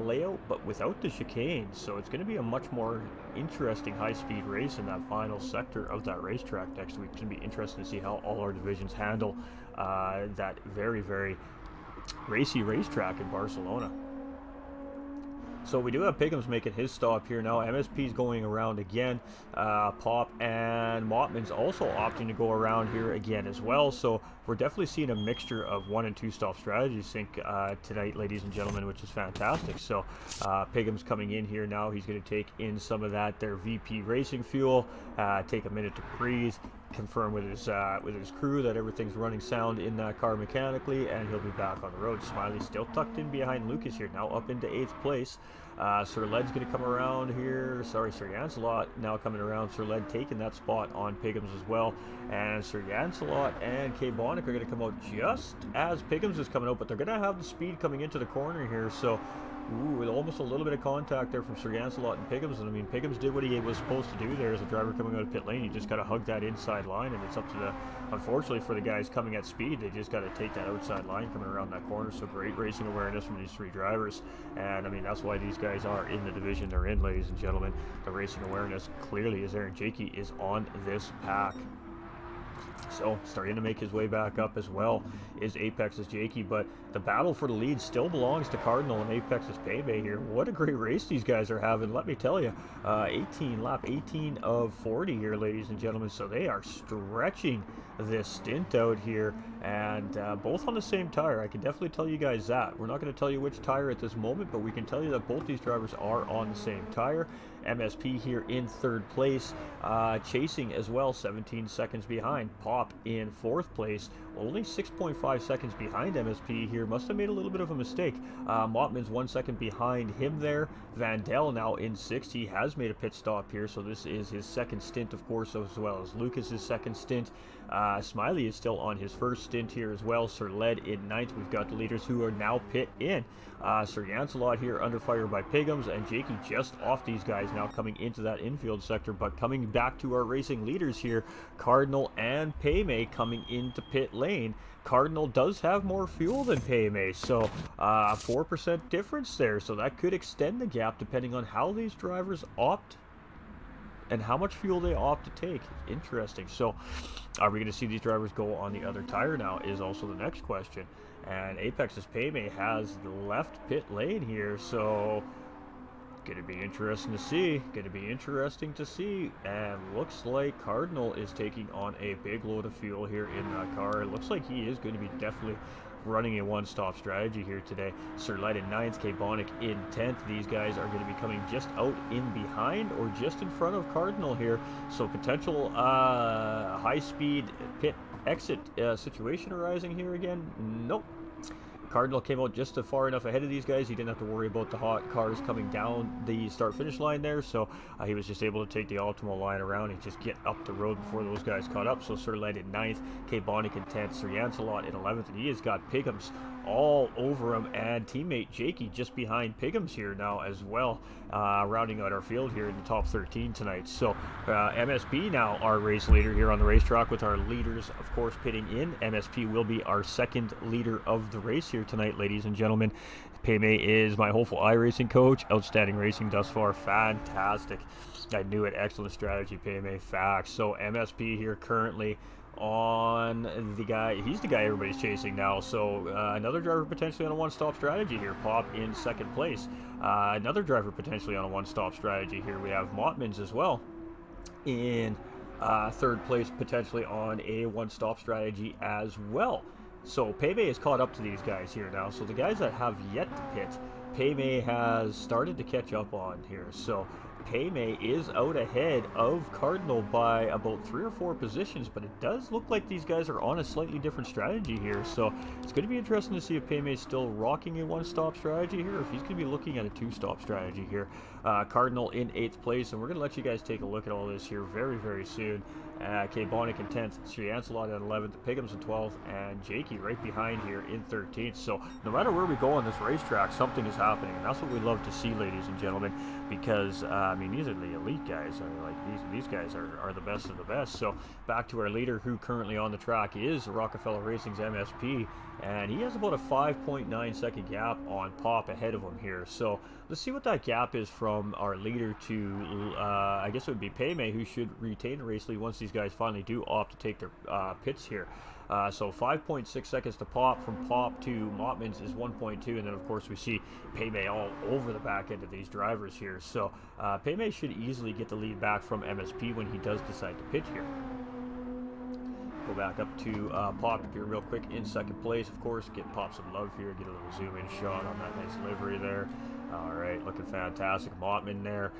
layout, but without the chicane. So it's going to be a much more interesting high-speed race in that final sector of that racetrack next week. It's going to be interesting to see how all our divisions handle that very, very racy racetrack in Barcelona. So we do have Piggums making his stop here now. MSP's going around again. Pop and Mottman's also opting to go around here again as well. So we're definitely seeing a mixture of 1 and 2 stop strategies tonight, ladies and gentlemen, which is fantastic. So Piggums coming in here now. He's going to take in some of their VP racing fuel, take a minute to breathe, confirm with his crew that everything's running sound in that car mechanically, and he'll be back on the road. Smiley still tucked in behind Lucas here, now up into 8th place. Sir Led's going to come around here. Sorry, Sir Janselot now coming around. Sir Led taking that spot on Piggums as well. And Sir Janselot and Kay Bonnick are going to come out just as Piggums is coming out, but they're going to have the speed coming into the corner here. So with almost a little bit of contact there from Sir Janselot and Piggums. And I mean, Piggums did what he was supposed to do there as a driver coming out of pit lane. He just got to hug that inside line, and it's up to unfortunately for the guys coming at speed, they just got to take that outside line coming around that corner. So great racing awareness from these 3 drivers. And I mean, that's why these guys are in the division they're in, ladies and gentlemen. The racing awareness clearly is there, and Jakey is on this pack. So starting to make his way back up as well is Apex's Jakey, but the battle for the lead still belongs to Cardinal and Apex's Payday here. What a great race these guys are having, let me tell you. 18 of 40 here, ladies and gentlemen, so they are stretching this stint out here, and both on the same tire. I can definitely tell you guys that. We're not going to tell you which tire at this moment, but we can tell you that both these drivers are on the same tire. MSP here in 3rd place, chasing as well, 17 seconds behind. Pop in 4th place, only 6.5 seconds behind MSP here. Must have made a little bit of a mistake. Mottman's 1 second behind him there. Vandell now in 6th. He has made a pit stop here, so this is his 2nd stint, of course, as well as Lucas's 2nd stint. Smiley is still on his 1st stint here as well. Sir Led in 9th. We've got the leaders who are now pit in. Sir Janselot here under fire by Piggums, and Jakey just off these guys now coming into that infield sector. But coming back to our racing leaders here, Cardinal and Paymay coming into pit lane. Cardinal does have more fuel than Paymay, so 4% difference there, so that could extend the gap depending on how these drivers opt and how much fuel they opt to take. Interesting. So are we going to see these drivers go on the other tire now is also the next question. And Apex's Paymay has left pit lane here, so gonna be interesting to see. And looks like Cardinal is taking on a big load of fuel here in that car. It looks like he is going to be definitely running a one-stop strategy here today. Sir Light in 9th, K Bonnick in 10th. These guys are going to be coming just out in behind or just in front of Cardinal here. So potential high-speed pit exit situation arising here again. Nope. Cardinal came out just far enough ahead of these guys. He didn't have to worry about the hot cars coming down the start-finish line there, so he was just able to take the optimal line around and just get up the road before those guys caught up. So Sir Led in 9th, K Bonnick in 10th, Sir Janselot in 11th, and he has got Piggums all over him, and teammate Jakey just behind Piggums here now as well, rounding out our field here in the top 13 tonight. So MSP now our race leader here on the racetrack, with our leaders of course pitting in. MSP will be our second leader of the race here tonight, ladies and gentlemen. Paymay is my hopeful iRacing coach. Outstanding racing thus far. Fantastic. I knew it. Excellent strategy, Paymay. Facts. So MSP here currently on the guy. He's the guy everybody's chasing now. So another driver potentially on a one-stop strategy here. Pop in second place. Another driver potentially on a one-stop strategy here. We have Mottman's as well in third place, potentially on a one-stop strategy as well. So Peime is caught up to these guys here now. So the guys that have yet to pit, Peime has started to catch up on here. So Peime is out ahead of Cardinal by about 3 or 4 positions, but it does look like these guys are on a slightly different strategy here. So it's going to be interesting to see if Peime is still rocking a one-stop strategy here, or if he's going to be looking at a two-stop strategy here. Cardinal in 8th place, and we're going to let you guys take a look at all this here very, very soon. Bonic in 10th, Sri Ancelot in 11th, Piggums in 12th, and Jakey right behind here in 13th. So no matter where we go on this racetrack, something is happening, and that's what we love to see, ladies and gentlemen, because I mean, these are the elite guys. I mean, like these guys are the best of the best. So back to our leader, who currently on the track is Rockefeller Racing's MSP, and he has about a 5.9 second gap on Pop ahead of him here. So let's see what that gap is from our leader to I guess it would be Peime, who should retain the race lead once these guys finally do opt to take their pits here. So 5.6 seconds to Pop. From Pop to Mottmans is 1.2, and then of course we see Peime all over the back end of these drivers here. So Peime should easily get the lead back from MSP when he does decide to pit here. Go back up to Pop here real quick in 2nd place. Of course, get Pop some love here. Get a little zoom in shot on that nice livery there. All right, looking fantastic. Mottman there,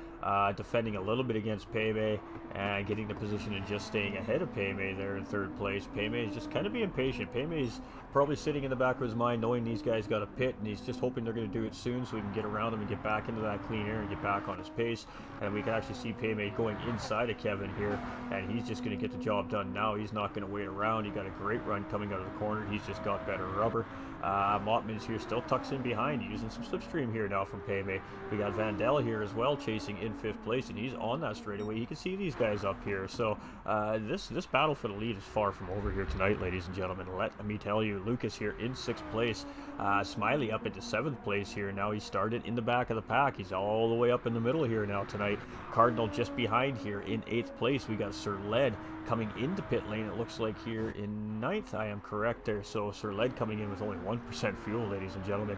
defending a little bit against Peime and getting the position and just staying ahead of Peime there in 3rd place. Peime is just kind of being patient. Peime is probably sitting in the back of his mind knowing these guys got a pit, and he's just hoping they're going to do it soon so he can get around them and get back into that clean air and get back on his pace. And we can actually see Peime going inside of Kevin here, and he's just going to get the job done now. He's not going to wait around. He got a great run coming out of the corner. He's just got better rubber. Mottman's here still tucks in behind, using some slipstream here now from Peime. We got Vandella here as well, chasing in 5th place, and he's on that straightaway. You can see these guys up here. So this battle for the lead is far from over here tonight, ladies and gentlemen. Let me tell you, Lucas here in 6th place. Smiley up into 7th place here. Now he started in the back of the pack. He's all the way up in the middle here now tonight. Cardinal just behind here in 8th place. We got Sir Led coming into pit lane, it looks like, here in 9th. I am correct there. So Sir Led coming in with only 1% fuel, ladies and gentlemen.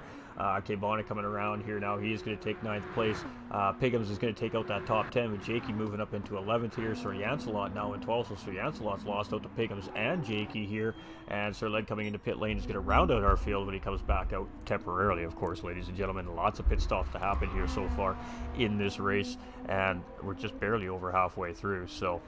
Bonnet coming around here now. He is going to take 9th place. Piggums is going to take out that top 10 with Jakey moving up into 11th here. Sir Yancelot now in 12th. So Sir Yancelot's lost out to Piggums and Jakey here. And Sir Led coming into pit lane is going to round out our field when he comes back out temporarily, of course, ladies and gentlemen. Lots of pit stops to happen here so far in this race, and we're just barely over halfway through. So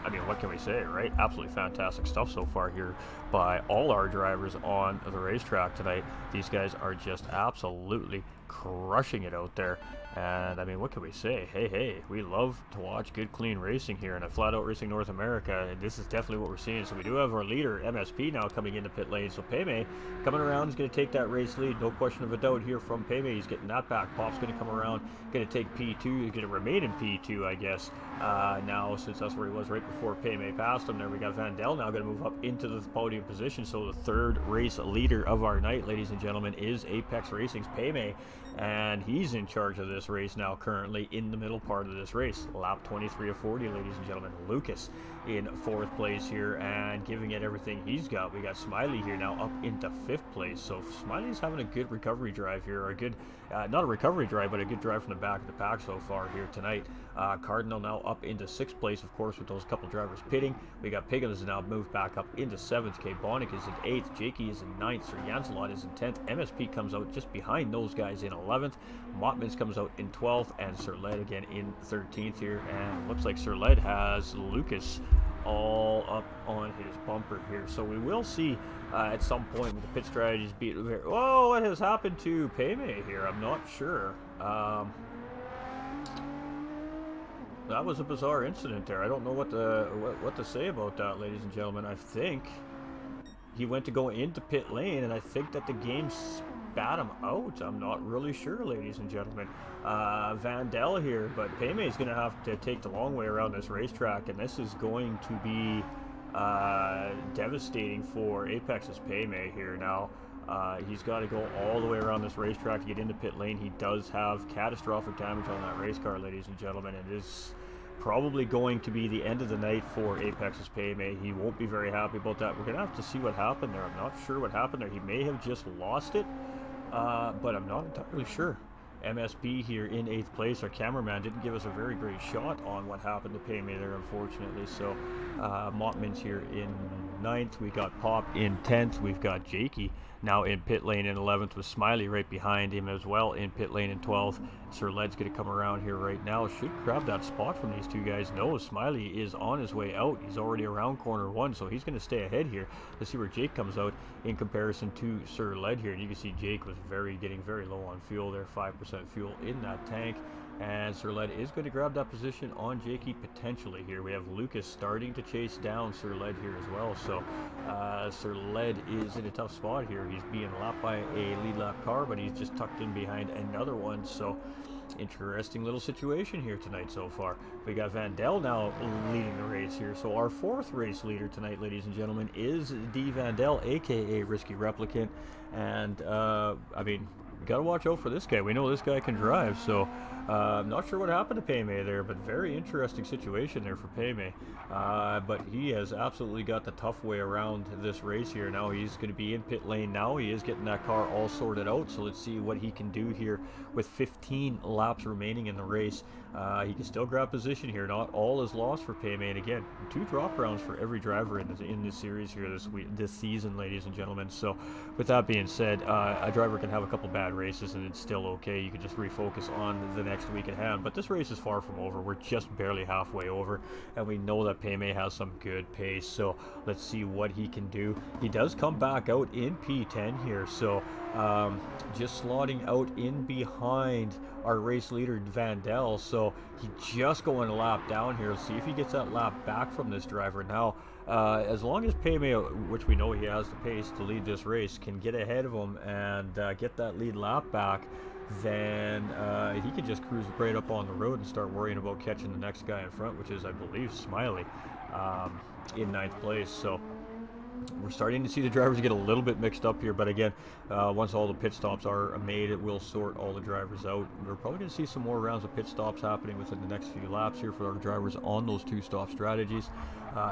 I mean, what can we say, right? Absolutely fantastic stuff so far here by all our drivers on the racetrack tonight. These guys are just absolutely crushing it out there. And I mean, what can we say? Hey, we love to watch good, clean racing here, and at Flat Out Racing North America, and this is definitely what we're seeing. So we do have our leader, MSP, now coming into pit lane. So Peime coming around is going to take that race lead, no question of a doubt here from Peime. He's getting that back. Pop's going to come around, going to take P2. He's going to remain in P2, I guess, now, since that's where he was right before Peime passed him. There we got Vandel now going to move up into the podium position. So the 3rd race leader of our night, ladies and gentlemen, is Apex Racing's Peime, and he's in charge of this race now, currently in the middle part of this race. Lap 23 of 40, ladies and gentlemen. Lucas in 4th place here and giving it everything he's got. We got Smiley here now up into 5th place. So Smiley's having a good recovery drive here, or a good, not a recovery drive, but a good drive from the back of the pack so far here tonight. Cardinal now up into 6th place, of course, with those couple drivers pitting. We got Piggins now moved back up into 7th. Bonic is in 8th. Jakey is in 9th. Sir Yancelot is in 10th. MSP comes out just behind those guys in 11th. Mottmans comes out in 12th, and Sir Led again in 13th here. And looks like Sir Led has Lucas all up on his bumper here. So we will see at some point with the pit strategies beat here. Oh, what has happened to Peime here? I'm not sure. That was a bizarre incident there. I don't know what to say about that, ladies and gentlemen. I think he went to go into pit lane, and I think that the game spat him out. I'm not really sure, ladies and gentlemen. Vandel here, but Peime is going to have to take the long way around this racetrack, and this is going to be devastating for Apex's Peime here now. He's got to go all the way around this racetrack to get into pit lane. He does have catastrophic damage on that race car, ladies and gentlemen. It is probably going to be the end of the night for Apex's Peime. He won't be very happy about that. We're going to have to see what happened there. I'm not sure what happened there. He may have just lost it, but I'm not entirely sure. MSP here in 8th place. Our cameraman didn't give us a very great shot on what happened to Payme there, unfortunately. So Mottman's here in 9th. We got Pop in 10th. We've got Jakey now in pit lane in 11th with Smiley right behind him as well in pit lane in 12th. Sir Led's going to come around here right now. Should grab that spot from these two guys. No, Smiley is on his way out. He's already around corner 1, so he's going to stay ahead here. Let's see where Jake comes out in comparison to Sir Led here. And you can see Jake was getting very low on fuel there, 5% fuel in that tank. And Sir Led is going to grab that position on Jakey potentially here. We have Lucas starting to chase down Sir Led here as well. So Sir Led is in a tough spot here. He's being lapped by a lead lap car, but he's just tucked in behind another one. So interesting little situation here tonight so far. We got Vandel now leading the race here. So our 4th race leader tonight, ladies and gentlemen, is D. Vandel, aka Risky Replicant. And I mean, you gotta watch out for this guy. We know this guy can drive, so I'm not sure what happened to Payme there, but very interesting situation there for Payme. But he has absolutely got the tough way around this race here. Now he's going to be in pit lane now. He is getting that car all sorted out, so let's see what he can do here with 15 laps remaining in the race. He can still grab position here. Not all is lost for Payme. And again, 2 drop rounds for every driver in this series here this season, ladies and gentlemen. So with that being said, a driver can have a couple bad races and it's still okay. You can just refocus on the next week at hand. But this race is far from over. We're just barely halfway over, and we know that Payme has some good pace. So let's see what he can do. He does come back out in P10 here. So just slotting out in behind our race leader Vandel. So he's just going a lap down here. Let's see if he gets that lap back from this driver. Now as long as Payme, which we know he has the pace to lead this race, can get ahead of him and get that lead lap back, then he can just cruise right up on the road and start worrying about catching the next guy in front, which is, I believe, Smiley in 9th place. So we're starting to see the drivers get a little bit mixed up here, but again, once all the pit stops are made, it will sort all the drivers out. We're probably going to see some more rounds of pit stops happening within the next few laps here for our drivers on those 2-stop strategies.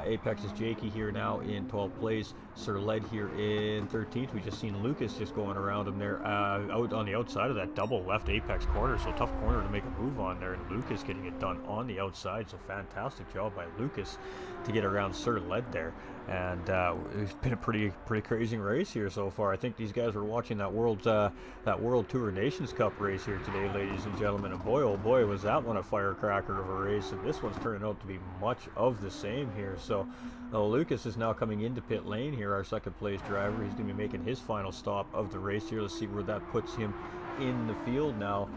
Apex is Jakey here now in 12th place. Sir Led here in 13th. We just seen Lucas just going around him there out on the outside of that double left Apex corner. So tough corner to make a move on there, and Lucas getting it done on the outside. So fantastic job by Lucas to get around Sir Led there. And it's been a pretty crazy race here so far. I think these guys were watching that World Tour Nations Cup race here today, ladies and gentlemen. And boy, oh boy, was that one a firecracker of a race. And this one's turning out to be much of the same here. So Lucas is now coming into pit lane here, our 2nd place driver. He's going to be making his final stop of the race here. Let's see where that puts him in the field now.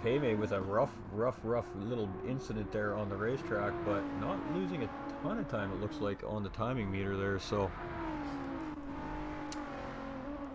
Payme with a rough little incident there on the racetrack, but not losing a ton of time, it looks like, on the timing meter there. So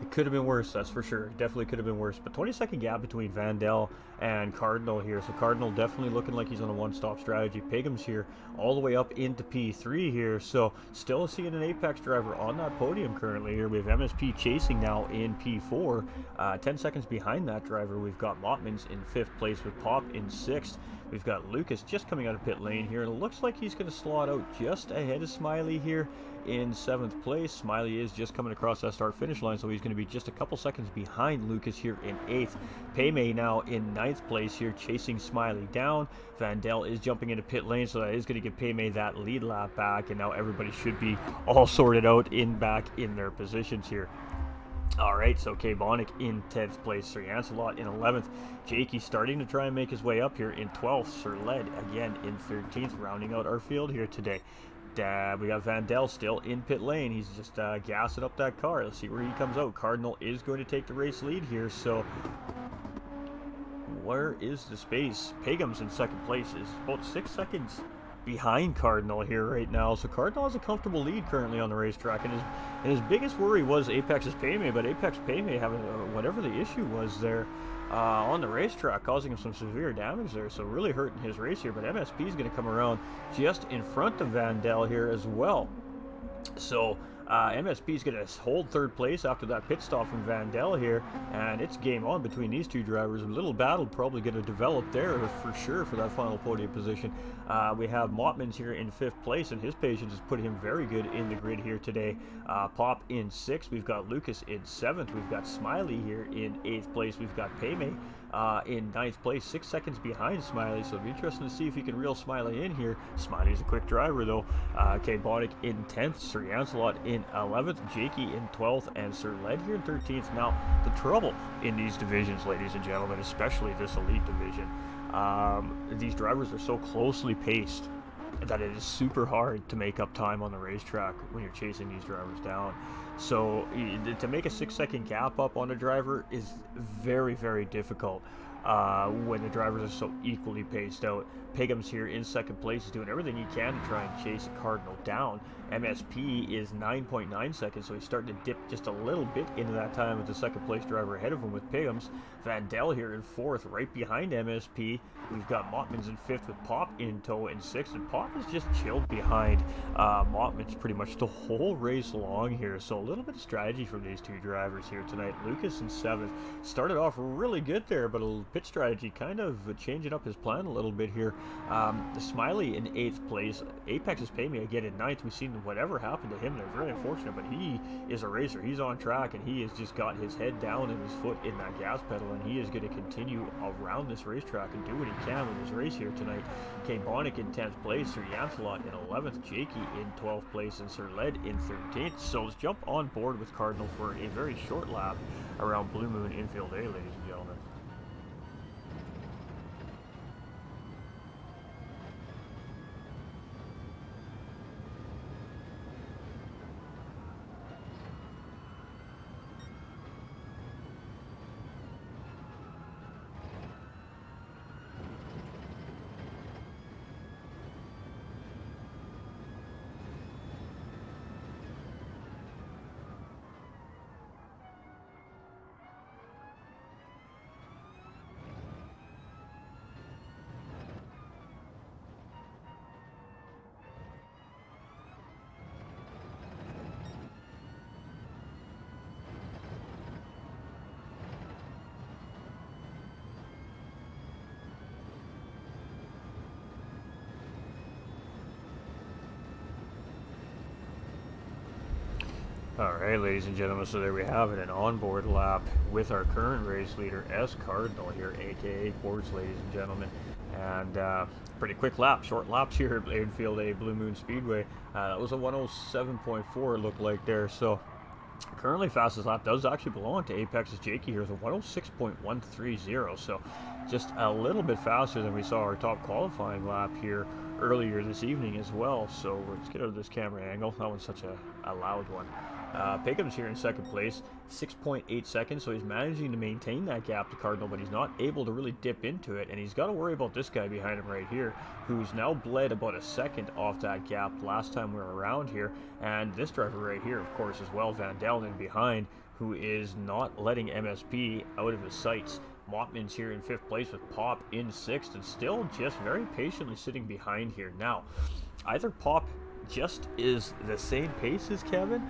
it could have been worse, that's for sure. Definitely could have been worse. But 20-second gap between Vandel and Cardinal here. So Cardinal definitely looking like he's on a one-stop strategy. Pigham's here all the way up into P3 here. So still seeing an Apex driver on that podium currently here. We have MSP chasing now in P4. 10 seconds behind that driver, we've got Mottmans in 5th place with Pop in 6th. We've got Lucas just coming out of pit lane here, and it looks like he's going to slot out just ahead of Smiley here in 7th place. Smiley is just coming across that start-finish line, so he's going to be just a couple seconds behind Lucas here in 8th. Payme now in 9th place here, chasing Smiley down. Vandel is jumping into pit lane, so that is going to give Payme that lead lap back, and now everybody should be all sorted out back in their positions here. Alright, so K-Bonic in 10th place, Sir Yancelot in 11th, Jakey starting to try and make his way up here in 12th, Sir Led again in 13th, rounding out our field here today. We got Vandel still in pit lane. He's just gassing up that car. Let's see where he comes out. Cardinal is going to take the race lead here, so where is the space? Pagham's in 2nd place, is about 6 seconds behind Cardinal here right now. So Cardinal has a comfortable lead currently on the racetrack, and his biggest worry was Apex's Payme, but Apex Payme having whatever the issue was there on the racetrack, causing him some severe damage there, so really hurting his race here. But MSP is going to come around just in front of Vandel here as well. So MSP is going to hold 3rd place after that pit stop from Vandel here, and it's game on between these two drivers. A little battle probably going to develop there for sure for that final podium position. We have Mottmans here in 5th place, and his patience has put him very good in the grid here today. Pop in 6th. We've got Lucas in 7th. We've got Smiley here in 8th place. We've got Payme in ninth place, 6 seconds behind Smiley. So it'll be interesting to see if he can reel Smiley in here. Smiley's a quick driver though. K-Bonic in 10th, Sir Lancelot in 11th, Jakey in 12th, and Sir Led here in 13th. Now, the trouble in these divisions, ladies and gentlemen, especially this elite division, these drivers are so closely paced that it is super hard to make up time on the racetrack when you're chasing these drivers down. So to make a 6-second gap up on a driver is very, very difficult when the drivers are so equally paced out. Pigham's here in second place, is doing everything he can to try and chase Cardinal down. MSP is 9.9 seconds, so he's starting to dip just a little bit into that time with the second place driver ahead of him with Pigham's. Vandell here in fourth, right behind MSP. We've got Mottmans in fifth with Pop in tow in sixth, and Pop is just chilled behind Mottmans pretty much the whole race long here. So a little bit of strategy from these two drivers here tonight. Lucas in seventh started off really good there, but a pit strategy kind of changing up his plan a little bit here. Smiley in eighth place. Apex's Payme again in ninth. We've seen whatever happened to him. They're very unfortunate, but he is a racer. He's on track, and he has just got his head down and his foot in that gas pedal, and he is going to continue around this racetrack and do what he can with his race here tonight. K-Bonic in 10th place, Sir Lancelot in 11th, Jakey in 12th place, and Sir Led in 13th. So let's jump on board with Cardinal for a very short lap around Blue Moon Infield A, ladies and gentlemen. Alright, ladies and gentlemen, so there we have it, an onboard lap with our current race leader, S. Cardinal here, aka Quartz, ladies and gentlemen. And pretty quick lap, short laps here at Infield A, Blue Moon Speedway. That was a 107.4 it looked like there, so currently fastest lap does actually belong to Apex's Jakey here with a 106.130, so just a little bit faster than we saw our top qualifying lap here earlier this evening as well. So let's get out of this camera angle. That one's such a loud one. Pigham's here in second place, 6.8 seconds, so he's managing to maintain that gap to Cardinal, but he's not able to really dip into it, and he's got to worry about this guy behind him right here, who's now bled about a second off that gap last time we were around here, and this driver right here, of course, as well, Vandell in behind, who is not letting MSP out of his sights. Mottman's here in fifth place with Pop in sixth, and still just very patiently sitting behind here. Now, either Pop just is the same pace as Kevin,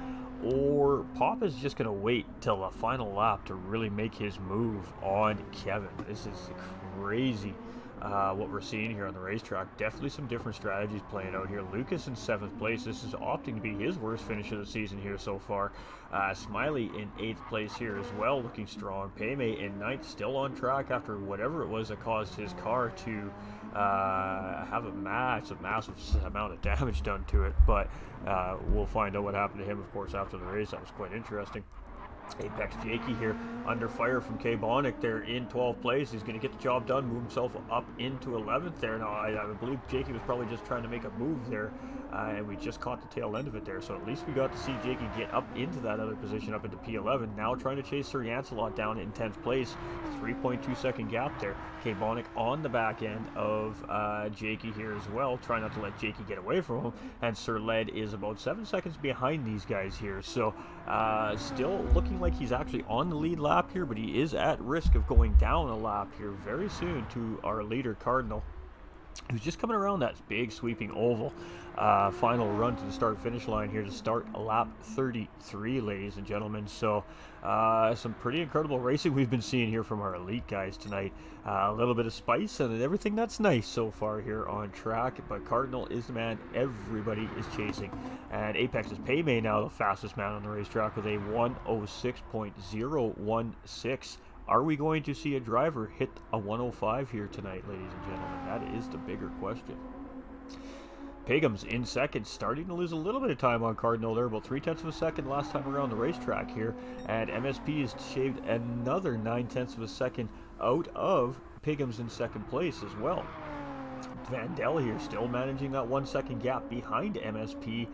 or Pop is just going to wait till the final lap to really make his move on Kevin. This is crazy what we're seeing here on the racetrack. Definitely some different strategies playing out here. Lucas in 7th place. This is opting to be his worst finish of the season here so far. Smiley in 8th place here as well, looking strong. Payme in 9th, still on track after whatever it was that caused his car to have a massive amount of damage done to it, but we'll find out what happened to him, of course, after the race. That was quite interesting. Apex Jakey here under fire from K-Bonic there in 12th place. He's going to get the job done, move himself up into 11th there. Now, I believe Jakey was probably just trying to make a move there, and we just caught the tail end of it there. So at least we got to see Jakey get up into that other position, up into P11. Now trying to chase Sir Lancelot down in 10th place. 3.2 second gap there. K-Bonic on the back end of Jakey here as well, trying not to let Jakey get away from him. And Sir Led is about 7 seconds behind these guys here. So still looking like he's actually on the lead lap here, but he is at risk of going down a lap here very soon to our leader Cardinal, who's just coming around that big sweeping oval. Final run to the start finish line here to start lap 33, ladies and gentlemen. So some pretty incredible racing we've been seeing here from our elite guys tonight. A little bit of spice and everything that's nice so far here on track, but Cardinal is the man everybody is chasing, and Apex is Payme now the fastest man on the racetrack with a 106.016 Are we going to see a driver hit a 105 here tonight, ladies and gentlemen? That is the bigger question. Pagum's in second, starting to lose a little bit of time on Cardinal there, about 3/10 of a second last time around the racetrack here, and MSP has shaved another 9/10 of a second out of Pagum's in second place as well. Vandell here still managing that 1 second gap behind MSP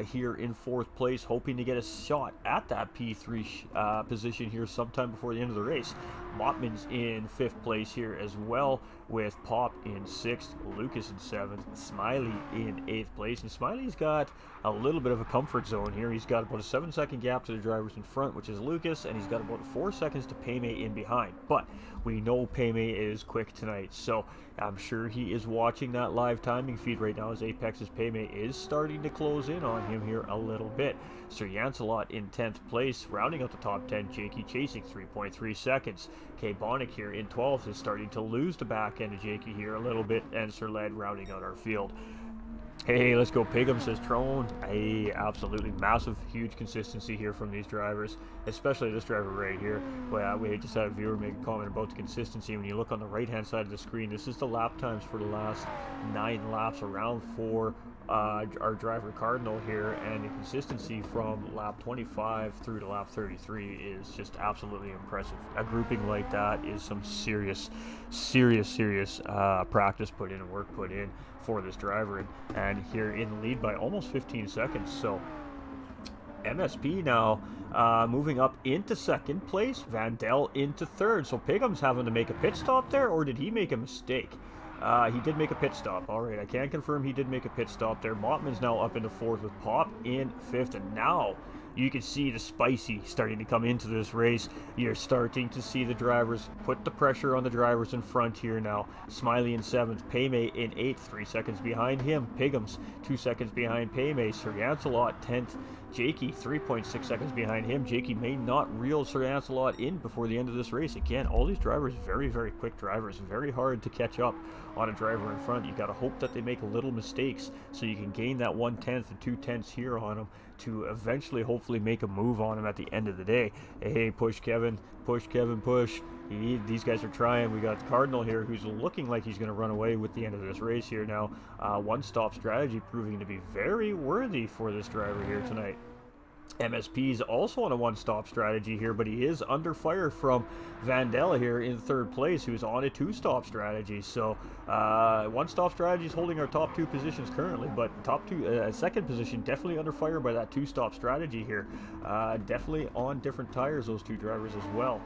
here in fourth place, hoping to get a shot at that P3 position here sometime before the end of the race. Mottman's in fifth place here as well, with Pop in sixth, Lucas in seventh, Smiley in eighth place. And Smiley's got a little bit of a comfort zone here. He's got about a 7-second gap to the drivers in front, which is Lucas, and he's got about 4 seconds to Payme in behind. But we know Payme is quick tonight, so I'm sure he is watching that live timing feed right now as Apex's Payme is starting to close in on him here a little bit. Sir Janselot in 10th place, rounding out the top 10. Jakey chasing 3.3 seconds. K. Bonnick here in 12th is starting to lose the back end of Jakey here a little bit, and Sir Led rounding out our field. Hey, let's go Pigum, says Trone. Hey, absolutely massive, huge consistency here from these drivers, especially this driver right here. Well, we just had a viewer make a comment about the consistency. When you look on the right-hand side of the screen, this is the lap times for the last 9 laps around for our driver Cardinal here, and the consistency from lap 25 through to lap 33 is just absolutely impressive. A grouping like that is some serious practice put in and work put in for this driver, and here in the lead by almost 15 seconds. So MSP now moving up into second place, Vandell into third. So Pigum's having to make a pit stop there, or did he make a mistake? He did make a pit stop. All right, I can confirm he did make a pit stop there. Mottman's now up into fourth with Pop in fifth, and now you can see the spicy starting to come into this race. You're starting to see the drivers put the pressure on the drivers in front here now. Smiley in seventh, Payme in eighth, 3 seconds behind him. Pigum's 2 seconds behind Payme. Sir Janselot 10th. Jakey 3.6 seconds behind him. Jakey may not reel Sir Janselot in before the end of this race. Again, all these drivers very quick drivers, very hard to catch up on a driver in front. You got to hope that they make little mistakes so you can gain that 1/10 and 2/10 here on them to eventually hopefully make a move on him at the end of the day. Hey, push Kevin, push. These guys are trying. We got Cardinal here who's looking like he's going to run away with the end of this race here now. One-stop strategy proving to be very worthy for this driver here tonight. MSP is also on a one-stop strategy here, but he is under fire from Vandella here in third place, who's on a 2-stop strategy. So one-stop strategy is holding our top 2 positions currently, but second position definitely under fire by that 2-stop strategy here. Definitely on different tires, those 2 drivers as well.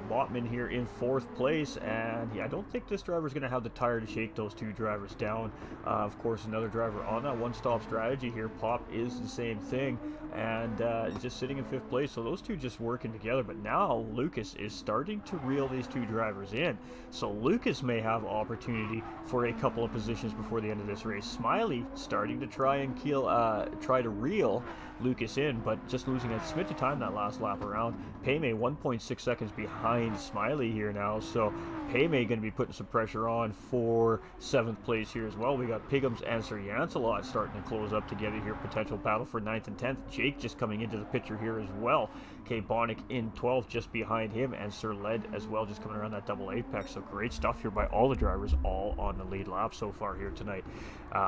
Mottman here in fourth place, and I don't think this driver is going to have the tire to shake those 2 drivers down. Of course, another driver on that one-stop strategy here. Pop is the same thing, and just sitting in fifth place. So those 2 just working together. But now Lucas is starting to reel these 2 drivers in, so Lucas may have opportunity for a couple of positions before the end of this race. Smiley starting to try to reel Lucas in, but just losing a smidge of time that last lap around. Payme 1.6 seconds behind Smiley here now, so Payme going to be putting some pressure on for 7th place here as well. We got Pigums and Sir Janselot starting to close up together here. Potential battle for 9th and 10th. Jake just coming into the picture here as well. K. Bonnick in 12th just behind him, and Sir Led as well just coming around that double apex. So great stuff here by all the drivers, all on the lead lap so far here tonight.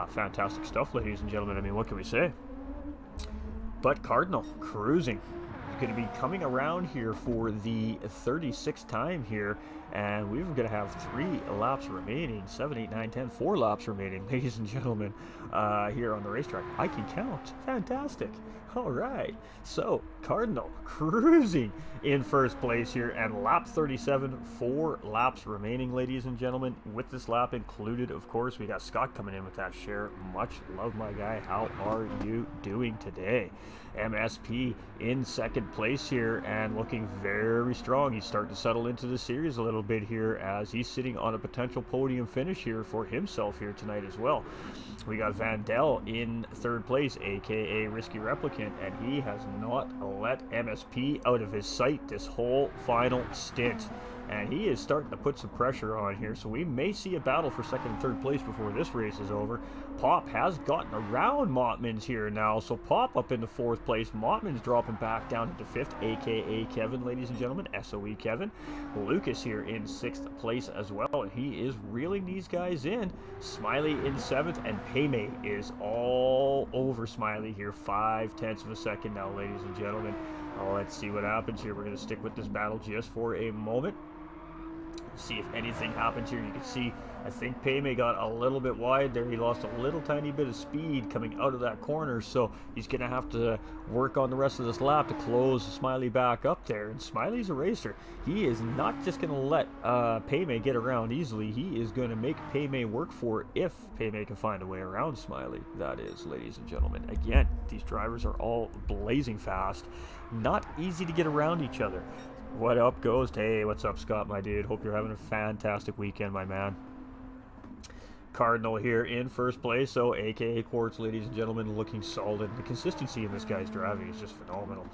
Fantastic stuff, ladies and gentlemen. I mean, what can we say? But Cardinal cruising. Going to be coming around here for the 36th time here, and we're going to have 3 laps remaining. 7, 8, 9, 10, 4 laps remaining, ladies and gentlemen, here on the racetrack. I can count. Fantastic. All right, so Cardinal cruising in first place here, and lap 37, 4 laps remaining, ladies and gentlemen. With this lap included, of course, we got Scott coming in with that share. Much love, my guy. How are you doing today? MSP in second place here and looking very strong. He's starting to settle into the series a little bit here as he's sitting on a potential podium finish here for himself here tonight as well. We got Vandell in third place, aka Risky Replicant, and he has not let MSP out of his sight this whole final stint. and he is starting to put some pressure on here, so we may see a battle for second and third place before this race is over. Pop has gotten around Mottmans here now, so Pop up into fourth place. Mottmans dropping back down into fifth, aka Kevin, ladies and gentlemen, SOE Kevin. Lucas here in sixth place as well, and he is reeling these guys in. Smiley in seventh, and Paymay is all over Smiley here, 0.5 of a second now, ladies and gentlemen. Let's see what happens here. We're going to stick with this battle just for a moment. See if anything happens here. You can see, I think Paymay got a little bit wide there. He lost a little tiny bit of speed coming out of that corner, so he's going to have to work on the rest of this lap to close Smiley back up there. And Smiley's a racer. He is not just going to let Paymay get around easily. He is going to make Paymay work for it if Paymay can find a way around Smiley. That is, ladies and gentlemen. Again, these drivers are all blazing fast. Not easy to get around each other. What up, Ghost? Hey, what's up, Scott, my dude? Hope you're having a fantastic weekend, my man. Cardinal here in first place, so aka Quartz, ladies and gentlemen, looking solid. The consistency in this guy's driving is just phenomenal.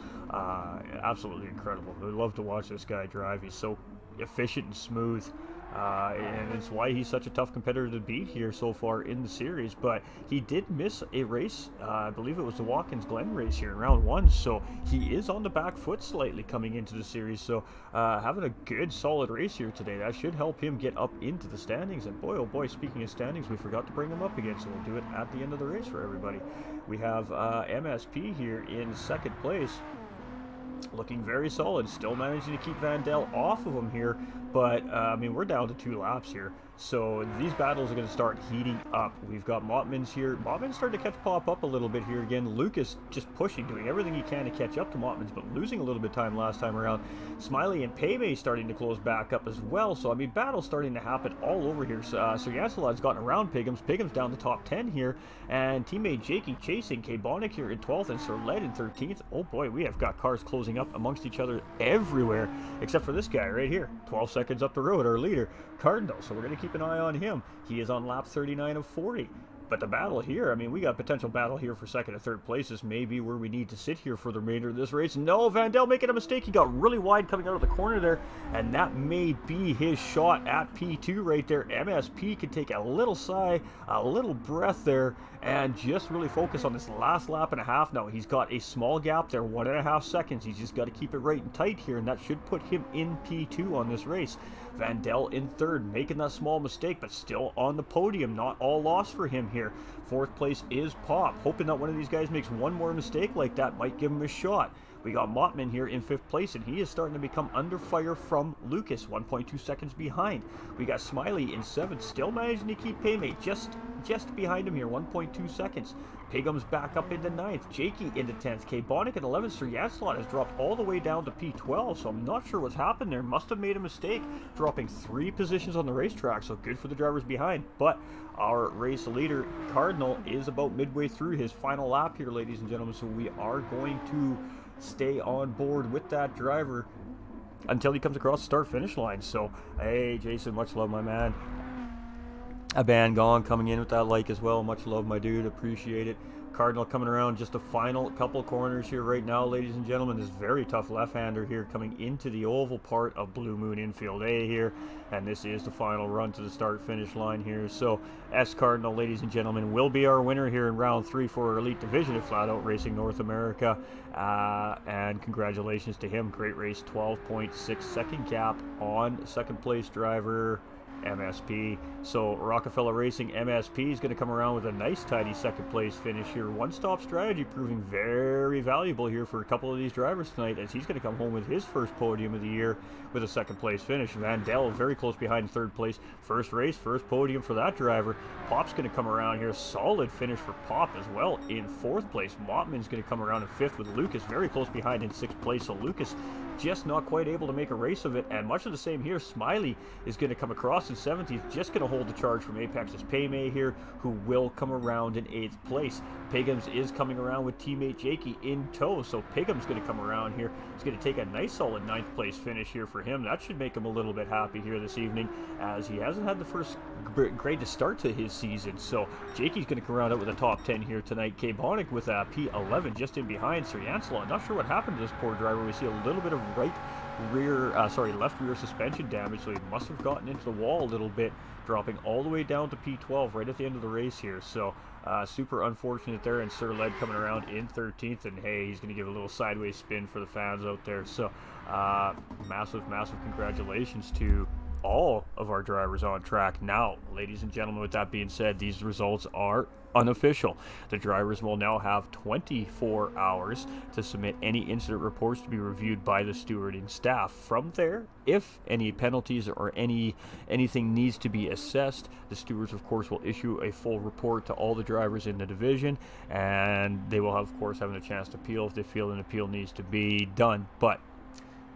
Absolutely incredible. I love to watch this guy drive. He's so efficient and smooth. And it's why he's such a tough competitor to beat here so far in the series. But he did miss a race, I believe it was the Watkins Glen race here in round one, so he is on the back foot slightly coming into the series. So having a good solid race here today, that should help him get up into the standings. And boy, oh boy, speaking of standings, we forgot to bring him up again, so we'll do it at the end of the race for everybody. We have MSP here in second place, looking very solid, still managing to keep Vandell off of him here, but I mean, we're down to 2 laps here, so these battles are going to start heating up. We've got Mottmans here. Mottmans starting to catch Pop up a little bit here again. Lucas just pushing, doing everything he can to catch up to Mottmans, but losing a little bit of time last time around. Smiley and Paymay starting to close back up as well, so I mean, battles starting to happen all over here. So Yancelad's gotten around Piggums. Piggums down the top 10 here, and teammate Jakey chasing K-Bonic here in 12th and Sir Led in 13th. Oh boy, we have got cars closing up amongst each other everywhere, except for this guy right here, 12 seconds up the road, our leader, Cardinal. So we're going to keep an eye on him. He is on lap 39 of 40. But the battle here, I mean, we got potential battle here for second and third places, maybe where we need to sit here for the remainder of this race. No, Vandell making a mistake. He got really wide coming out of the corner there, and that may be his shot at P2 right there. MSP can take a little sigh, a little breath there, and just really focus on this last lap and a half now. He's got a small gap there, 1.5 seconds. He's just got to keep it right and tight here, and that should put him in P2 on this race. Vandell in third, making that small mistake, but still on the podium. Not all lost for him here. Fourth place is Pop, hoping that one of these guys makes one more mistake like that, might give him a shot. We got Mottman here in fifth place, and he is starting to become under fire from Lucas, 1.2 seconds behind. We got Smiley in seventh, still managing to keep Paymay just behind him here, 1.2 seconds. Piggums back up into 9th, Jakey into 10th, K-Bonic at 11th, Sir Yancelot has dropped all the way down to P12, so I'm not sure what's happened there. Must have made a mistake, dropping 3 positions on the racetrack, so good for the drivers behind. But our race leader, Cardinal, is about midway through his final lap here, ladies and gentlemen, so we are going to stay on board with that driver until he comes across the start-finish line. So, hey, Jason, much love, my man. A band gone coming in with that like as well. Much love, my dude. Appreciate it. Cardinal coming around just a final couple corners here right now, ladies and gentlemen. This very tough left-hander here coming into the oval part of Blue Moon Infield A here. And this is the final run to the start-finish line here. So S Cardinal, ladies and gentlemen, will be our winner here in round 3 for our Elite Division of Flat Out Racing North America. And congratulations to him. Great race. 12.6 second gap on second place driver MSP. So Rockefeller Racing MSP is going to come around with a nice tidy second place finish here. One-stop strategy proving very valuable here for a couple of these drivers tonight, as he's going to come home with his first podium of the year with a second place finish. Vandell very close behind third place. First race, first podium for that driver. Pop's going to come around here. Solid finish for Pop as well in fourth place. Mottman's going to come around in fifth with Lucas very close behind in sixth place. So Lucas just not quite able to make a race of it, and much of the same here. Smiley is going to come across in 7th. He's just going to hold the charge from Apex's Paymay here, who will come around in 8th place. Piggums is coming around with teammate Jakey in tow, so Piggums going to come around here. He's going to take a nice solid 9th place finish here for him. That should make him a little bit happy here this evening, as he hasn't had the first greatest start to his season. So Jakey's going to come around out with a top 10 here tonight. K-Bonic with a P11 just in behind Sir Yancelot. Not sure what happened to this poor driver. We see a little bit of right left rear suspension damage, so he must have gotten into the wall a little bit, dropping all the way down to P12 right at the end of the race here. So super unfortunate there, and Sir Led coming around in 13th, and hey, he's going to give a little sideways spin for the fans out there. So massive congratulations to all of our drivers on track. Now, ladies and gentlemen, with that being said, these results are unofficial. The drivers will now have 24 hours to submit any incident reports to be reviewed by the stewarding staff. From there, if any penalties or anything needs to be assessed, the stewards of course will issue a full report to all the drivers in the division, and they will have, of course, having a chance to appeal if they feel an appeal needs to be done. But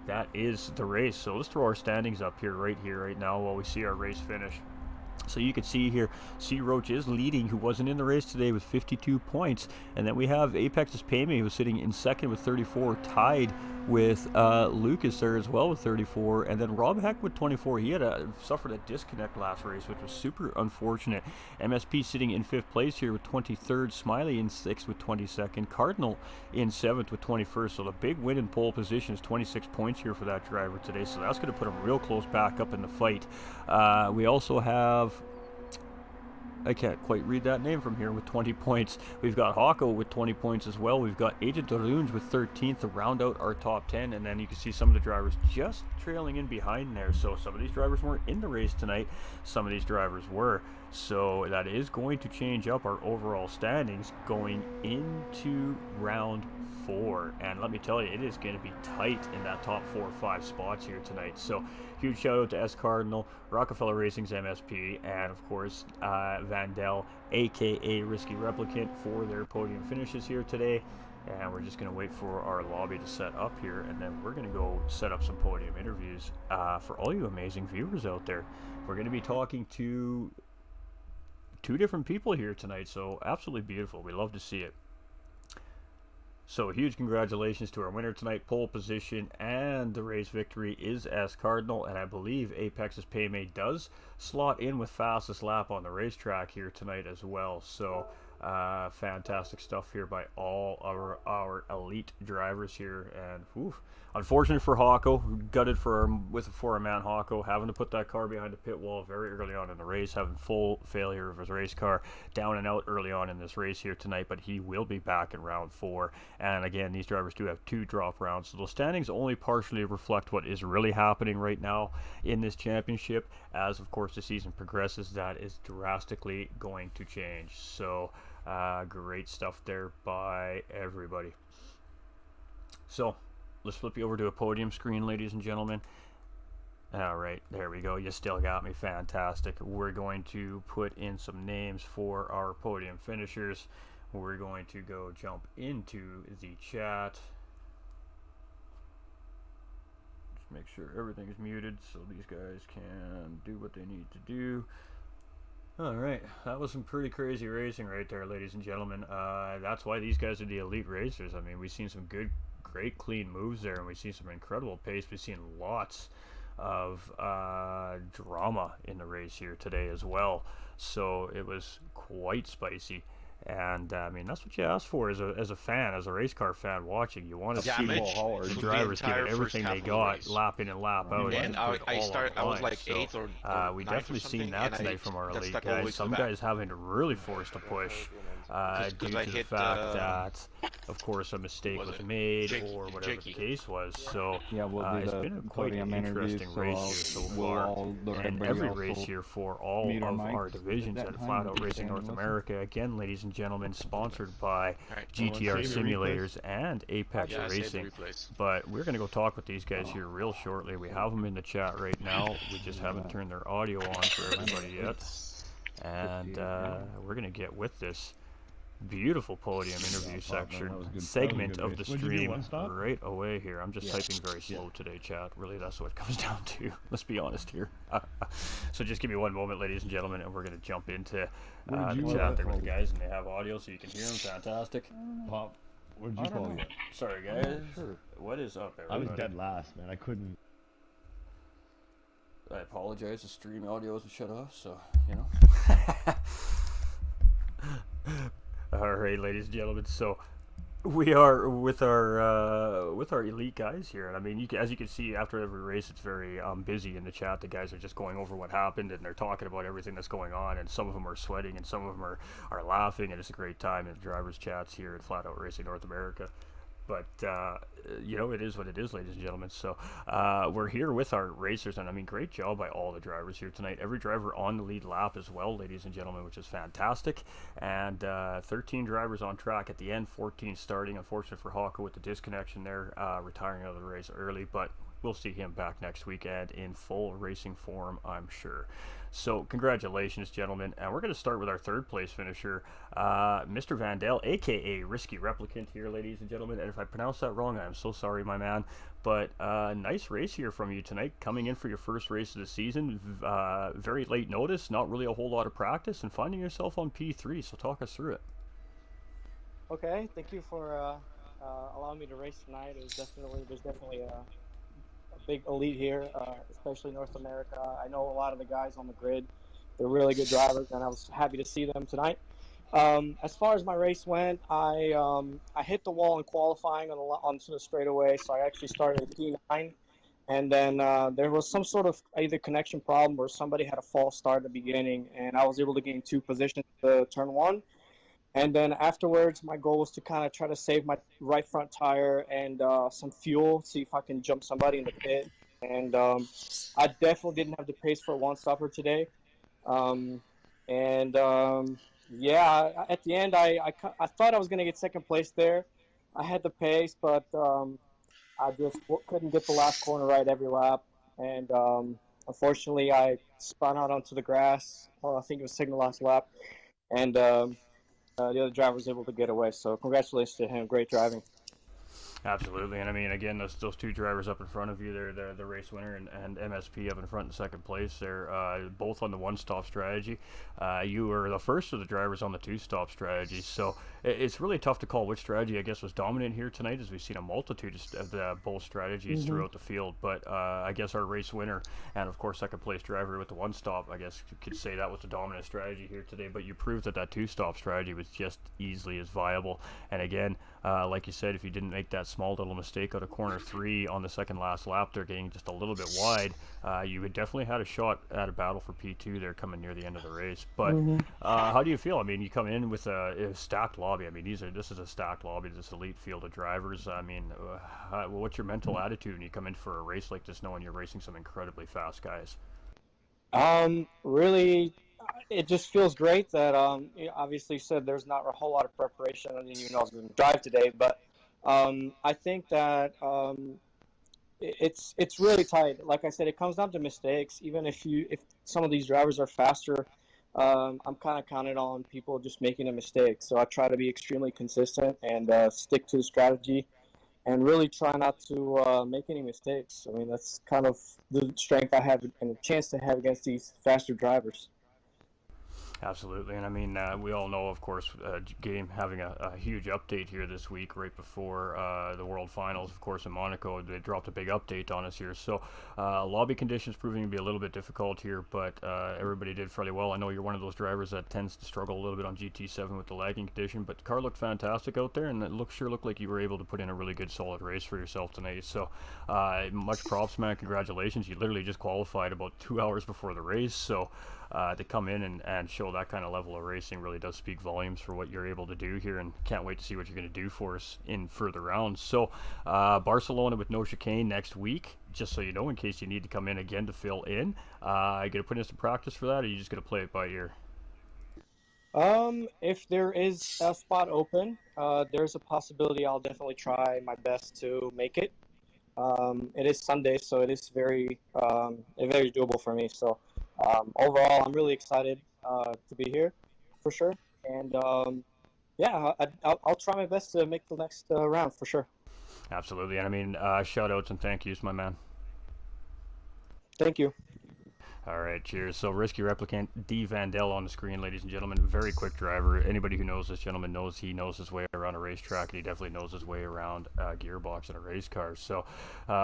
that is the race. So let's throw our standings up here right now while we see our race finish. So you can see here, C. Roach is leading, who wasn't in the race today, with 52 points. And then we have Apex's Payme, who was sitting in second with 34, tied with Lucas there as well with 34. And then Rob Heck with 24. He had suffered a disconnect last race, which was super unfortunate. MSP sitting in 5th place here with 23rd. Smiley in 6th with 22nd. Cardinal in 7th with 21st. So the big win in pole position is 26 points here for that driver today. So that's going to put him real close back up in the fight. We also have, I can't quite read that name from here, with 20 points. We've got Hawko with 20 points as well. We've got Agent Daruns with 13th to round out our top 10. And then you can see some of the drivers just trailing in behind there. So some of these drivers weren't in the race tonight. Some of these drivers were. So that is going to change up our overall standings going into round 4. And let me tell you, it is going to be tight in that top 4 or 5 spots here tonight. So huge shout out to S Cardinal, Rockefeller Racing's MSP, and of course Vandell, aka Risky Replicant, for their podium finishes here today. And we're just going to wait for our lobby to set up here, and then we're going to go set up some podium interviews for all you amazing viewers out there. We're going to be talking to 2 different people here tonight, so absolutely beautiful. We love to see it. So huge congratulations to our winner tonight. Pole position and the race victory is S Cardinal, and I believe Apex's Payme does slot in with fastest lap on the racetrack here tonight as well. So fantastic stuff here by all our elite drivers here. And unfortunate for Hawko, gutted for a man Hawko, having to put that car behind the pit wall very early on in the race, having full failure of his race car, down and out early on in this race here tonight. But he will be back in round 4. And again, these drivers do have 2 drop rounds, so those standings only partially reflect what is really happening right now in this championship. As of course the season progresses, that is drastically going to change. So great stuff there by everybody. So let's flip you over to a podium screen, ladies and gentlemen. All right, there we go. You still got me. Fantastic. We're going to put in some names for our podium finishers. We're going to go jump into the chat. Just make sure everything is muted so these guys can do what they need to do. All right, that was some pretty crazy racing right there, ladies and gentlemen. That's why these guys are the elite racers. I mean, we've seen some great clean moves there, and we've seen some incredible pace. We've seen lots of drama in the race here today as well. So it was quite spicy. And I mean, that's what you ask for as a fan, as a race car fan watching. You want to see all our drivers giving everything they got, lap in and lap out. And I was like 8th or we definitely seen that tonight from our elite guys. Some guys having to really force to push due to the fact that, of course, a mistake was made or whatever the case was. So it's been quite an interesting race here so far, and every race here for all of our divisions at Flat Out Racing North America. Again, ladies and gentlemen, sponsored by GTR Simulators and Apex Racing. But we're going to go talk with these guys here real shortly. We have them in the chat right now. We just haven't turned their audio on for everybody yet. And we're going to get with this beautiful podium interview segment of the stream right away here. I'm just typing very slow today, chat. Really, that's what it comes down to. Let's be honest here. So just give me one moment, ladies and gentlemen, and we're going to jump into the chat there with the guys, and they have audio so you can hear them. Fantastic. Pop, what did you call you? Sorry, guys. What is up, everybody? I was dead last, man. I couldn't. I apologize. The stream audio wasn't shut off, so, you know. All right, ladies and gentlemen. So We are with our elite guys here, and I mean, as you can see, after every race, it's very busy in the chat. The guys are just going over what happened, and they're talking about everything that's going on. And some of them are sweating, and some of them are laughing, and it's a great time in the drivers' chats here at Flat Out Racing North America. But it is what it is, ladies and gentlemen. So we're here with our racers, and I mean, great job by all the drivers here tonight. Every driver on the lead lap as well, ladies and gentlemen, which is fantastic. And 13 drivers on track at the end, 14 starting. Unfortunate for Hawko with the disconnection there, retiring out of the race early, but we'll see him back next weekend in full racing form, I'm sure. So congratulations, gentlemen. And we're going to start with our third place finisher, Mr. Vandal, aka Risky Replicant here, ladies and gentlemen. And if I pronounce that wrong, I'm so sorry, my man. But nice race here from you tonight, coming in for your first race of the season. Very late notice, not really a whole lot of practice, and finding yourself on P3. So talk us through it. Okay, thank you for allowing me to race tonight. There's definitely a big elite here, especially North America. I know a lot of the guys on the grid. They're really good drivers, and I was happy to see them tonight. As far as my race went, I hit the wall in qualifying onto the straightaway, so I actually started at P9, and then there was some sort of either connection problem or somebody had a false start at the beginning, and I was able to gain 2 positions to turn 1. And then afterwards, my goal was to kind of try to save my right front tire and some fuel, see if I can jump somebody in the pit. And I definitely didn't have the pace for a one-stopper today. Um, and at the end, I thought I was going to get second place there. I had the pace, but I just couldn't get the last corner right every lap. And unfortunately, I spun out onto the grass. Well, I think it was second to last lap. And the other driver was able to get away. So congratulations to him. Great driving. Absolutely, and I mean, again, those 2 drivers up in front of you, they're the race winner and MSP up in front in second place. They're both on the one-stop strategy. You were the first of the drivers on the 2-stop strategy, so it's really tough to call which strategy, I guess, was dominant here tonight, as we've seen a multitude of both strategies throughout the field. But I guess our race winner and, of course, second place driver with the one-stop, I guess you could say that was the dominant strategy here today. But you proved that 2-stop strategy was just easily as viable. And again, like you said, if you didn't make that small little mistake out of corner 3 on the second last lap there, getting just a little bit wide, you would definitely had a shot at a battle for P2 there coming near the end of the race. But how do you feel? I mean, you come in with a stacked lobby. I mean, this is a stacked lobby, this elite field of drivers. I mean, what's your mental attitude when you come in for a race like this, knowing you're racing some incredibly fast guys? Really, it just feels great that obviously said there's not a whole lot of preparation. I didn't even know I was going to drive today, but I think that it's really tight. Like I said, it comes down to mistakes. Even if some of these drivers are faster, I'm kind of counted on people just making a mistake. So I try to be extremely consistent and stick to the strategy, and really try not to make any mistakes. I mean, that's kind of the strength I have and the chance to have against these faster drivers. Absolutely, and I mean, we all know, of course, game having a huge update here this week, right before the World Finals, of course, in Monaco. They dropped a big update on us here, so lobby conditions proving to be a little bit difficult here, but everybody did fairly well. I know you're one of those drivers that tends to struggle a little bit on GT7 with the lagging condition, but the car looked fantastic out there, and it sure looked like you were able to put in a really good, solid race for yourself tonight. So much props, man. Congratulations. You literally just qualified about 2 hours before the race, so to come in and show that kind of level of racing really does speak volumes for what you're able to do here, and can't wait to see what you're going to do for us in further rounds. So Barcelona with no chicane next week, just so you know, in case you need to come in again to fill in. Are you going to put in some practice for that, or are you just going to play it by ear? If there is a spot open, there's a possibility I'll definitely try my best to make it. It is Sunday, so it is very doable for me. So overall, I'm really excited to be here, for sure. And I'll try my best to make the next round, for sure. Absolutely, and I mean, shout outs and thank yous, my man. Thank you. All right, cheers. So, Risky Replicant, D. Vandell on the screen, ladies and gentlemen. Very quick driver. Anybody who knows this gentleman knows he knows his way around a racetrack, and he definitely knows his way around a gearbox in a race car. So,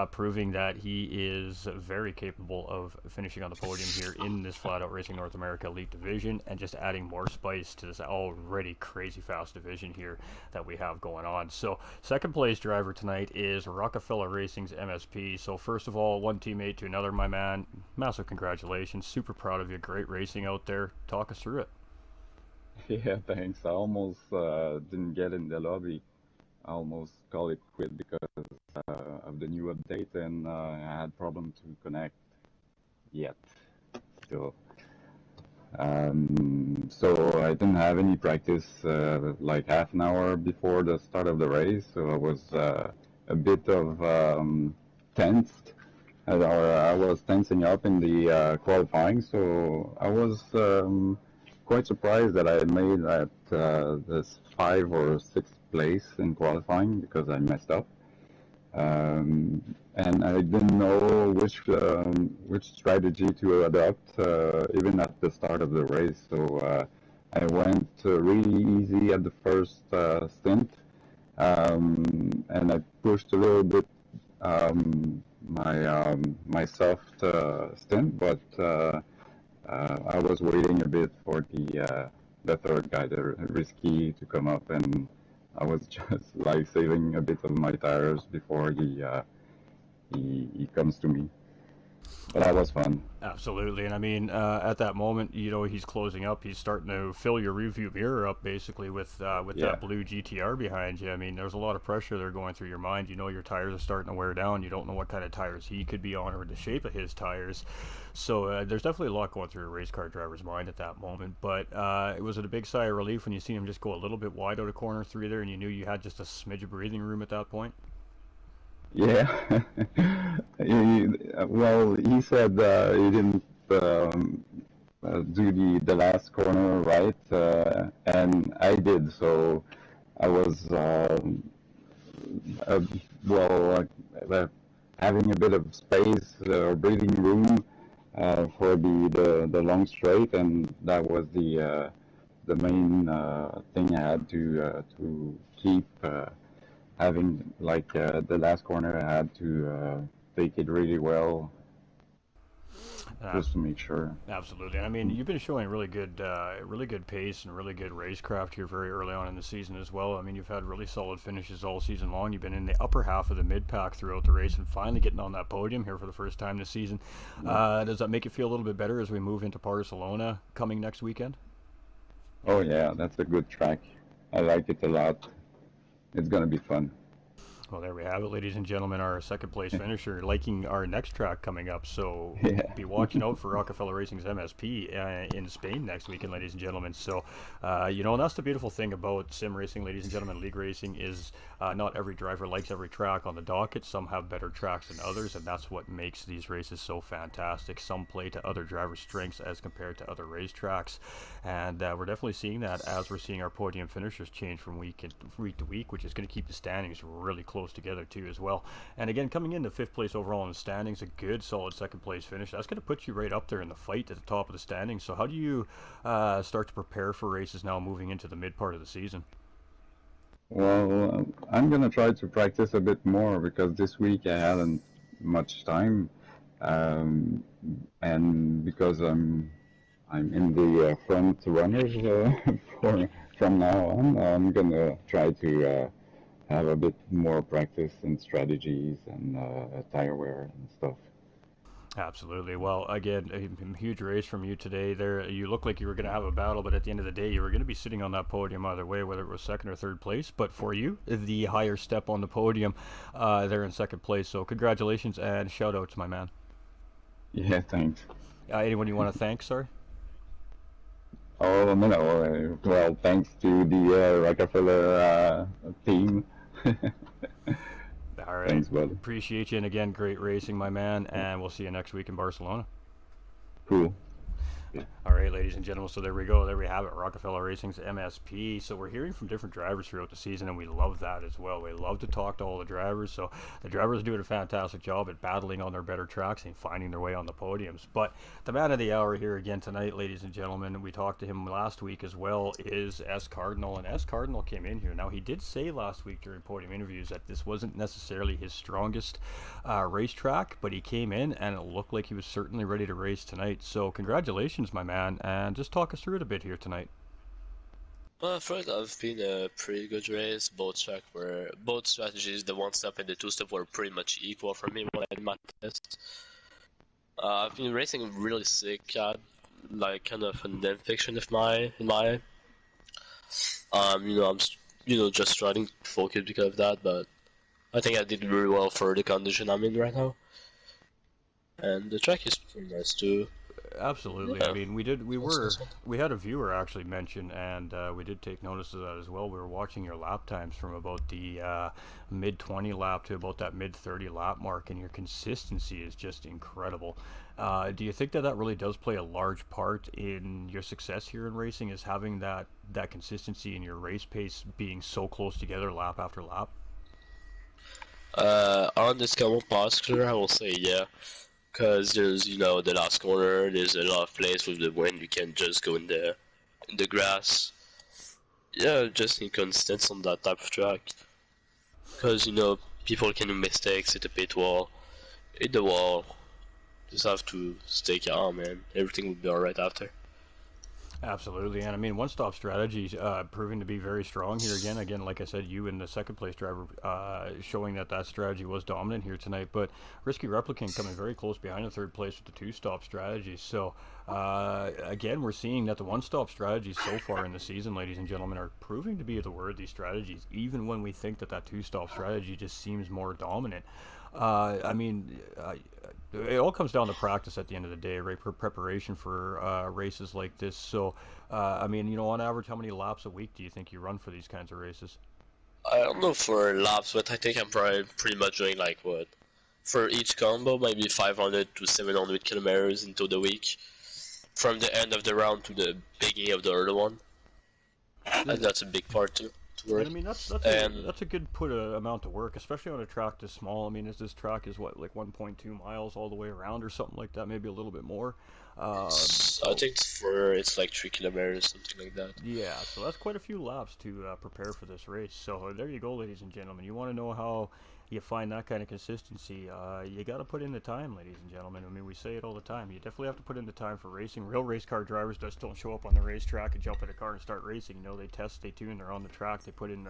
proving that he is very capable of finishing on the podium here in this Flat Out Racing North America Elite Division, and just adding more spice to this already crazy fast division here that we have going on. So, second place driver tonight is Rockefeller Racing's MSP. So, first of all, one teammate to another, my man. Massive congratulations. Super proud of you. Great racing out there. Talk us through it. Yeah, thanks. I almost didn't get in the lobby. I almost called it quit because of the new update, and I had problem to connect yet. Still. So I didn't have any practice like half an hour before the start of the race, so I was a bit of tensed. I was tensing up in the qualifying, so I was quite surprised that I made that this 5th or 6th place in qualifying because I messed up, and I didn't know which strategy to adopt even at the start of the race. So I went really easy at the first stint, and I pushed a little bit. My soft stint, but I was waiting a bit for the third guy, the Risky, to come up, and I was just like saving a bit of my tires before he comes to me. But that was fun. Absolutely, and I mean, at that moment, you know, he's closing up. He's starting to fill your rearview mirror up, basically, with that blue GTR behind you. I mean, there's a lot of pressure there going through your mind. You know, your tires are starting to wear down. You don't know what kind of tires he could be on or the shape of his tires. So there's definitely a lot going through a race car driver's mind at that moment. But it was a big sigh of relief when you see him just go a little bit wide out of corner 3 there, and you knew you had just a smidge of breathing room at that point. Yeah. Well, he said he didn't do the last corner right, and I did. So I was having a bit of space or breathing room for the long straight, and that was the main thing I had to keep. Having like the last corner, I had to take it really well, just to make sure. Absolutely. I mean, you've been showing really good pace and really good racecraft here very early on in the season as well. I mean, you've had really solid finishes all season long. You've been in the upper half of the mid-pack throughout the race, and finally getting on that podium here for the first time this season. Does that make you feel a little bit better as we move into Barcelona coming next weekend? Oh yeah, that's a good track. I like it a lot. It's going to be fun. Well, there we have it, ladies and gentlemen, our second place finisher liking our next track coming up. So be watching out for Rockefeller Racing's MSP in Spain next weekend, ladies and gentlemen. So, you know, and that's the beautiful thing about sim racing, ladies and gentlemen. League racing is not every driver likes every track on the docket. Some have better tracks than others, and that's what makes these races so fantastic. Some play to other drivers' strengths as compared to other racetracks, and we're definitely seeing that as we're seeing our podium finishers change from week to week, which is going to keep the standings really close together too as well. And again, coming into 5th place overall in the standings, a good solid second place finish. That's going to put you right up there in the fight at the top of the standings. So how do you start to prepare for races now moving into the mid part of the season? Well, I'm gonna try to practice a bit more because this week I hadn't much time, and because I'm in the front runners from now on, I'm gonna try to have a bit more practice in strategies and tire wear and stuff. Absolutely. Well, again, a huge race from you today. There, you look like you were going to have a battle, but at the end of the day, you were going to be sitting on that podium either way, whether it was second or third place. But for you, the higher step on the podium, there in second place. So congratulations and shout out to my man. Yeah, thanks. Anyone you want to thank, sorry? Oh, no. Well, thanks to the Rockefeller team. All right. Thanks, bud. Appreciate you. And again, great racing, my man. And we'll see you next week in Barcelona. Cool. All right. tonight, ladies and gentlemen. So there we go. There we have it. Rockefeller Racing's MSP. So we're hearing from different drivers throughout the season, and we love that as well. We love to talk to all the drivers. So the drivers are doing a fantastic job at battling on their better tracks and finding their way on the podiums. But the man of the hour here again tonight, ladies and gentlemen, we talked to him last week as well, is S. Cardinal. And S. Cardinal came in here. Now, he did say last week during podium interviews that this wasn't necessarily his strongest racetrack, but he came in and it looked like he was certainly ready to race tonight. So congratulations, my man, and just talk us through it a bit here tonight. Well, first, I've been a pretty good race. Both strategies, the one stop and the two stop, were pretty much equal for me when I did my test. I've been racing really sick, like kind of an infection in my eye. I'm just trying to focus because of that, but I think I did really well for the condition I'm in right now. And the track is pretty nice too. Absolutely. Yeah. I mean, we had a viewer actually mention, and we did take notice of that as well. We were watching your lap times from about the mid 20 lap to about that mid 30 lap mark, and your consistency is just incredible. Do you think that really does play a large part in your success here in racing, is having that consistency in your race pace being so close together lap after lap? On this common posture, I will say yeah. Because there's, the last corner, there's a lot of place with the wind, you can just go in the grass. Yeah, just inconsistent on that type of track. Because, people can do mistakes, hit the pit wall, hit the wall. Just have to stay calm, and everything will be alright after. Absolutely, and I mean, one-stop strategy proving to be very strong here again. Again, like I said, you and the second-place driver showing that strategy was dominant here tonight. But Risky Replicant coming very close behind the third place with the two-stop strategy. So again, we're seeing that the one-stop strategies so far in the season, ladies and gentlemen, are proving to be the worthy strategies, even when we think that two-stop strategy just seems more dominant. I mean, it all comes down to practice at the end of the day, right? Preparation for races like this. So, I mean, on average, how many laps a week do you think you run for these kinds of races? I don't know for laps, but I think I'm probably pretty much doing for each combo, maybe 500 to 700 kilometers into the week, from the end of the round to the beginning of the other one. And that's a big part too. And I mean, that's a good amount to work, especially on a track this small. I mean, this track is what, like 1.2 miles all the way around or something like that, maybe a little bit more. I think it's like 3 kilometers, something like that. Yeah, so that's quite a few laps to prepare for this race. So there you go, ladies and gentlemen. You want to know how you find that kind of consistency, you got to put in the time, ladies and gentlemen. I mean, we say it all the time. You definitely have to put in the time for racing. Real race car drivers just don't show up on the racetrack and jump in a car and start racing. They test, they tune, they're on the track, they put in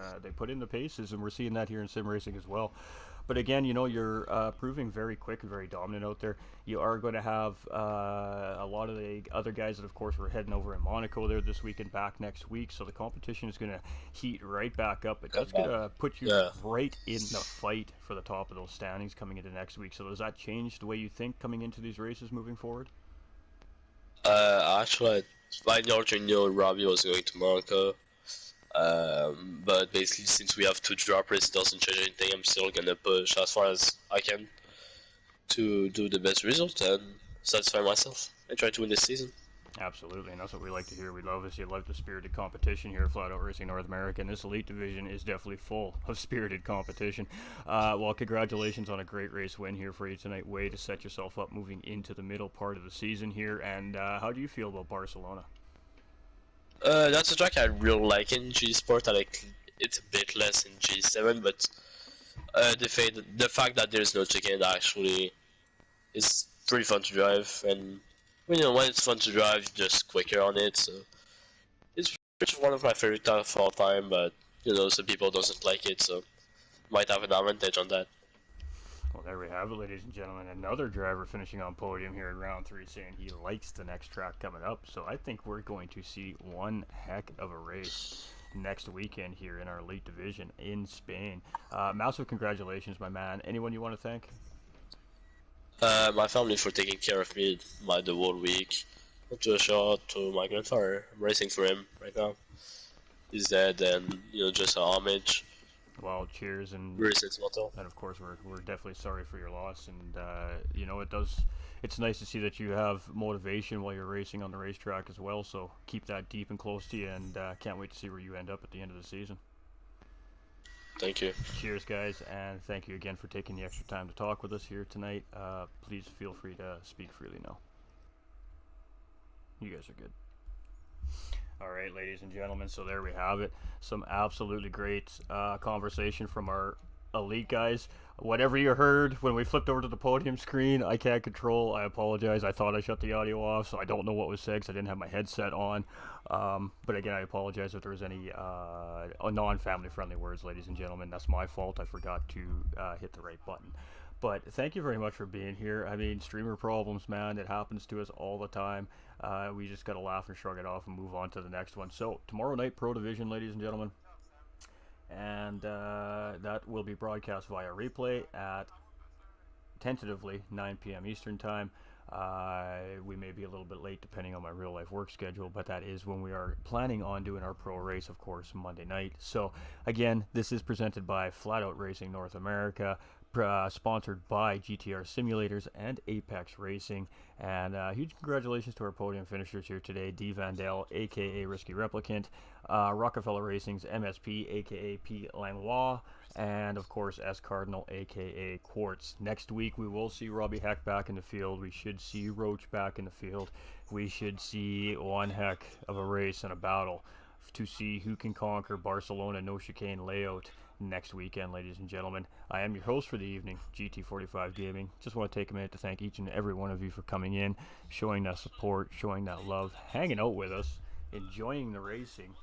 the paces, and we're seeing that here in sim racing as well. But again, you're proving very quick and very dominant out there. You are going to have a lot of the other guys that, of course, were heading over in Monaco there this week and back next week. So the competition is going to heat right back up. But that's going to put you right in the fight for the top of those standings coming into next week. So does that change the way you think coming into these races moving forward? Actually, I already know Robbie was going to Monaco. But basically, since we have 2 droppers, it doesn't change anything. I'm still gonna push as far as I can to do the best result and satisfy myself and try to win this season. Absolutely, and that's what we like to hear. We love this. You love the spirited competition here at Flat Out Racing North America, and this elite division is definitely full of spirited competition. Well, congratulations on a great race win here for you tonight. Way to set yourself up moving into the middle part of the season here. And how do you feel about Barcelona? That's a track I really like in G Sport. I like it's a bit less in G7, but the fact that there's no chicken actually is pretty fun to drive, and when it's fun to drive, you're just quicker on it. So it's one of my favorite of all time, but some people doesn't like it, so might have an advantage on that. Well, there we have it, ladies and gentlemen. Another driver finishing on podium here in round 3, saying he likes the next track coming up. So I think we're going to see one heck of a race next weekend here in our elite division in Spain. Massive congratulations, my man. Anyone you want to thank? My family for taking care of me the whole week. To a shout out to my grandfather. I'm racing for him right now. He's dead, and just a homage. Well, cheers, and very sentimental. And of course, we're definitely sorry for your loss, and it's nice to see that you have motivation while you're racing on the racetrack as well. So keep that deep and close to you, and can't wait to see where you end up at the end of the season. Thank you. Cheers, guys, and thank you again for taking the extra time to talk with us here tonight. Please feel free to speak freely now. You guys are good. All right, ladies and gentlemen, so there we have it. Some absolutely great conversation from our elite guys. Whatever you heard when we flipped over to the podium screen, I can't control. I apologize. I thought I shut the audio off, so I don't know what was said because I didn't have my headset on. But again, I apologize if there was any non-family friendly words, ladies and gentlemen. That's my fault. I forgot to hit the right button. But thank you very much for being here. I mean, streamer problems, man. It happens to us all the time. We just got to laugh and shrug it off and move on to the next one. So, tomorrow night, Pro Division, ladies and gentlemen. And that will be broadcast via replay at tentatively 9 p.m. Eastern Time. We may be a little bit late depending on my real life work schedule, but that is when we are planning on doing our pro race, of course, Monday night. So, again, this is presented by Flat Out Racing North America. Sponsored by GTR Simulators and Apex Racing. And huge congratulations to our podium finishers here today. D. Vandell, aka Risky Replicant, Rockefeller Racing's MSP, aka P. Langlois, and of course S. Cardinal, aka Quartz. Next week we will see Robbie Heck back in the field. We should see Roach back in the field. We should see one heck of a race and a battle to see who can conquer Barcelona no chicane layout next weekend, ladies and gentlemen. I am your host for the evening, GT45 Gaming. Just want to take a minute to thank each and every one of you for coming in, showing that support, showing that love, hanging out with us, enjoying the racing,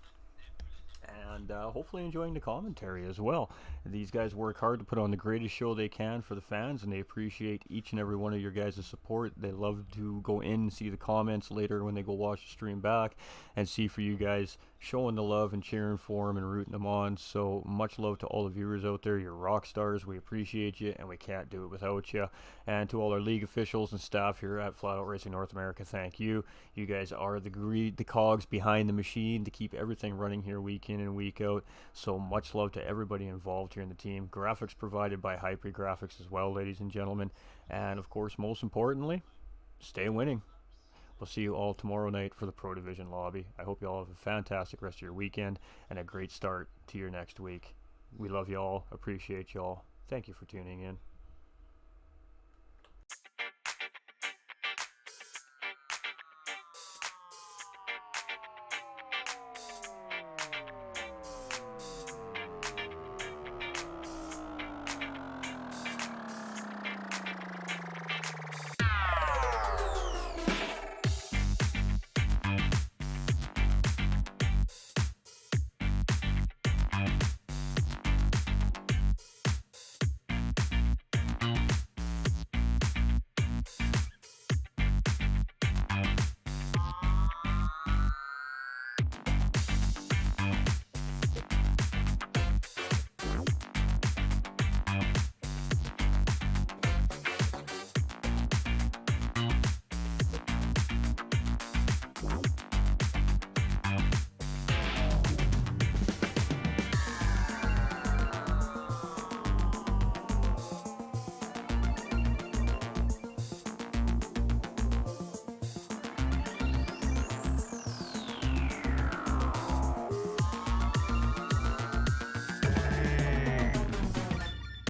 and hopefully enjoying the commentary as well. These guys work hard to put on the greatest show they can for the fans, and they appreciate each and every one of your guys' support. They love to go in and see the comments later when they go watch the stream back and see for you guys showing the love and cheering for them and rooting them on. So much love to all the viewers out there. You're rock stars. We appreciate you, and we can't do it without you. And to all our league officials and staff here at Flat Out Racing North America, thank you. You guys are the cogs behind the machine to keep everything running here week in and week out. So much love to everybody involved here in the team. Graphics provided by Hyper Graphics as well, ladies and gentlemen. And of course, most importantly, stay winning. We'll see you all tomorrow night for the Pro Division lobby. I hope you all have a fantastic rest of your weekend and a great start to your next week. We love you all, appreciate you all. Thank you for tuning in.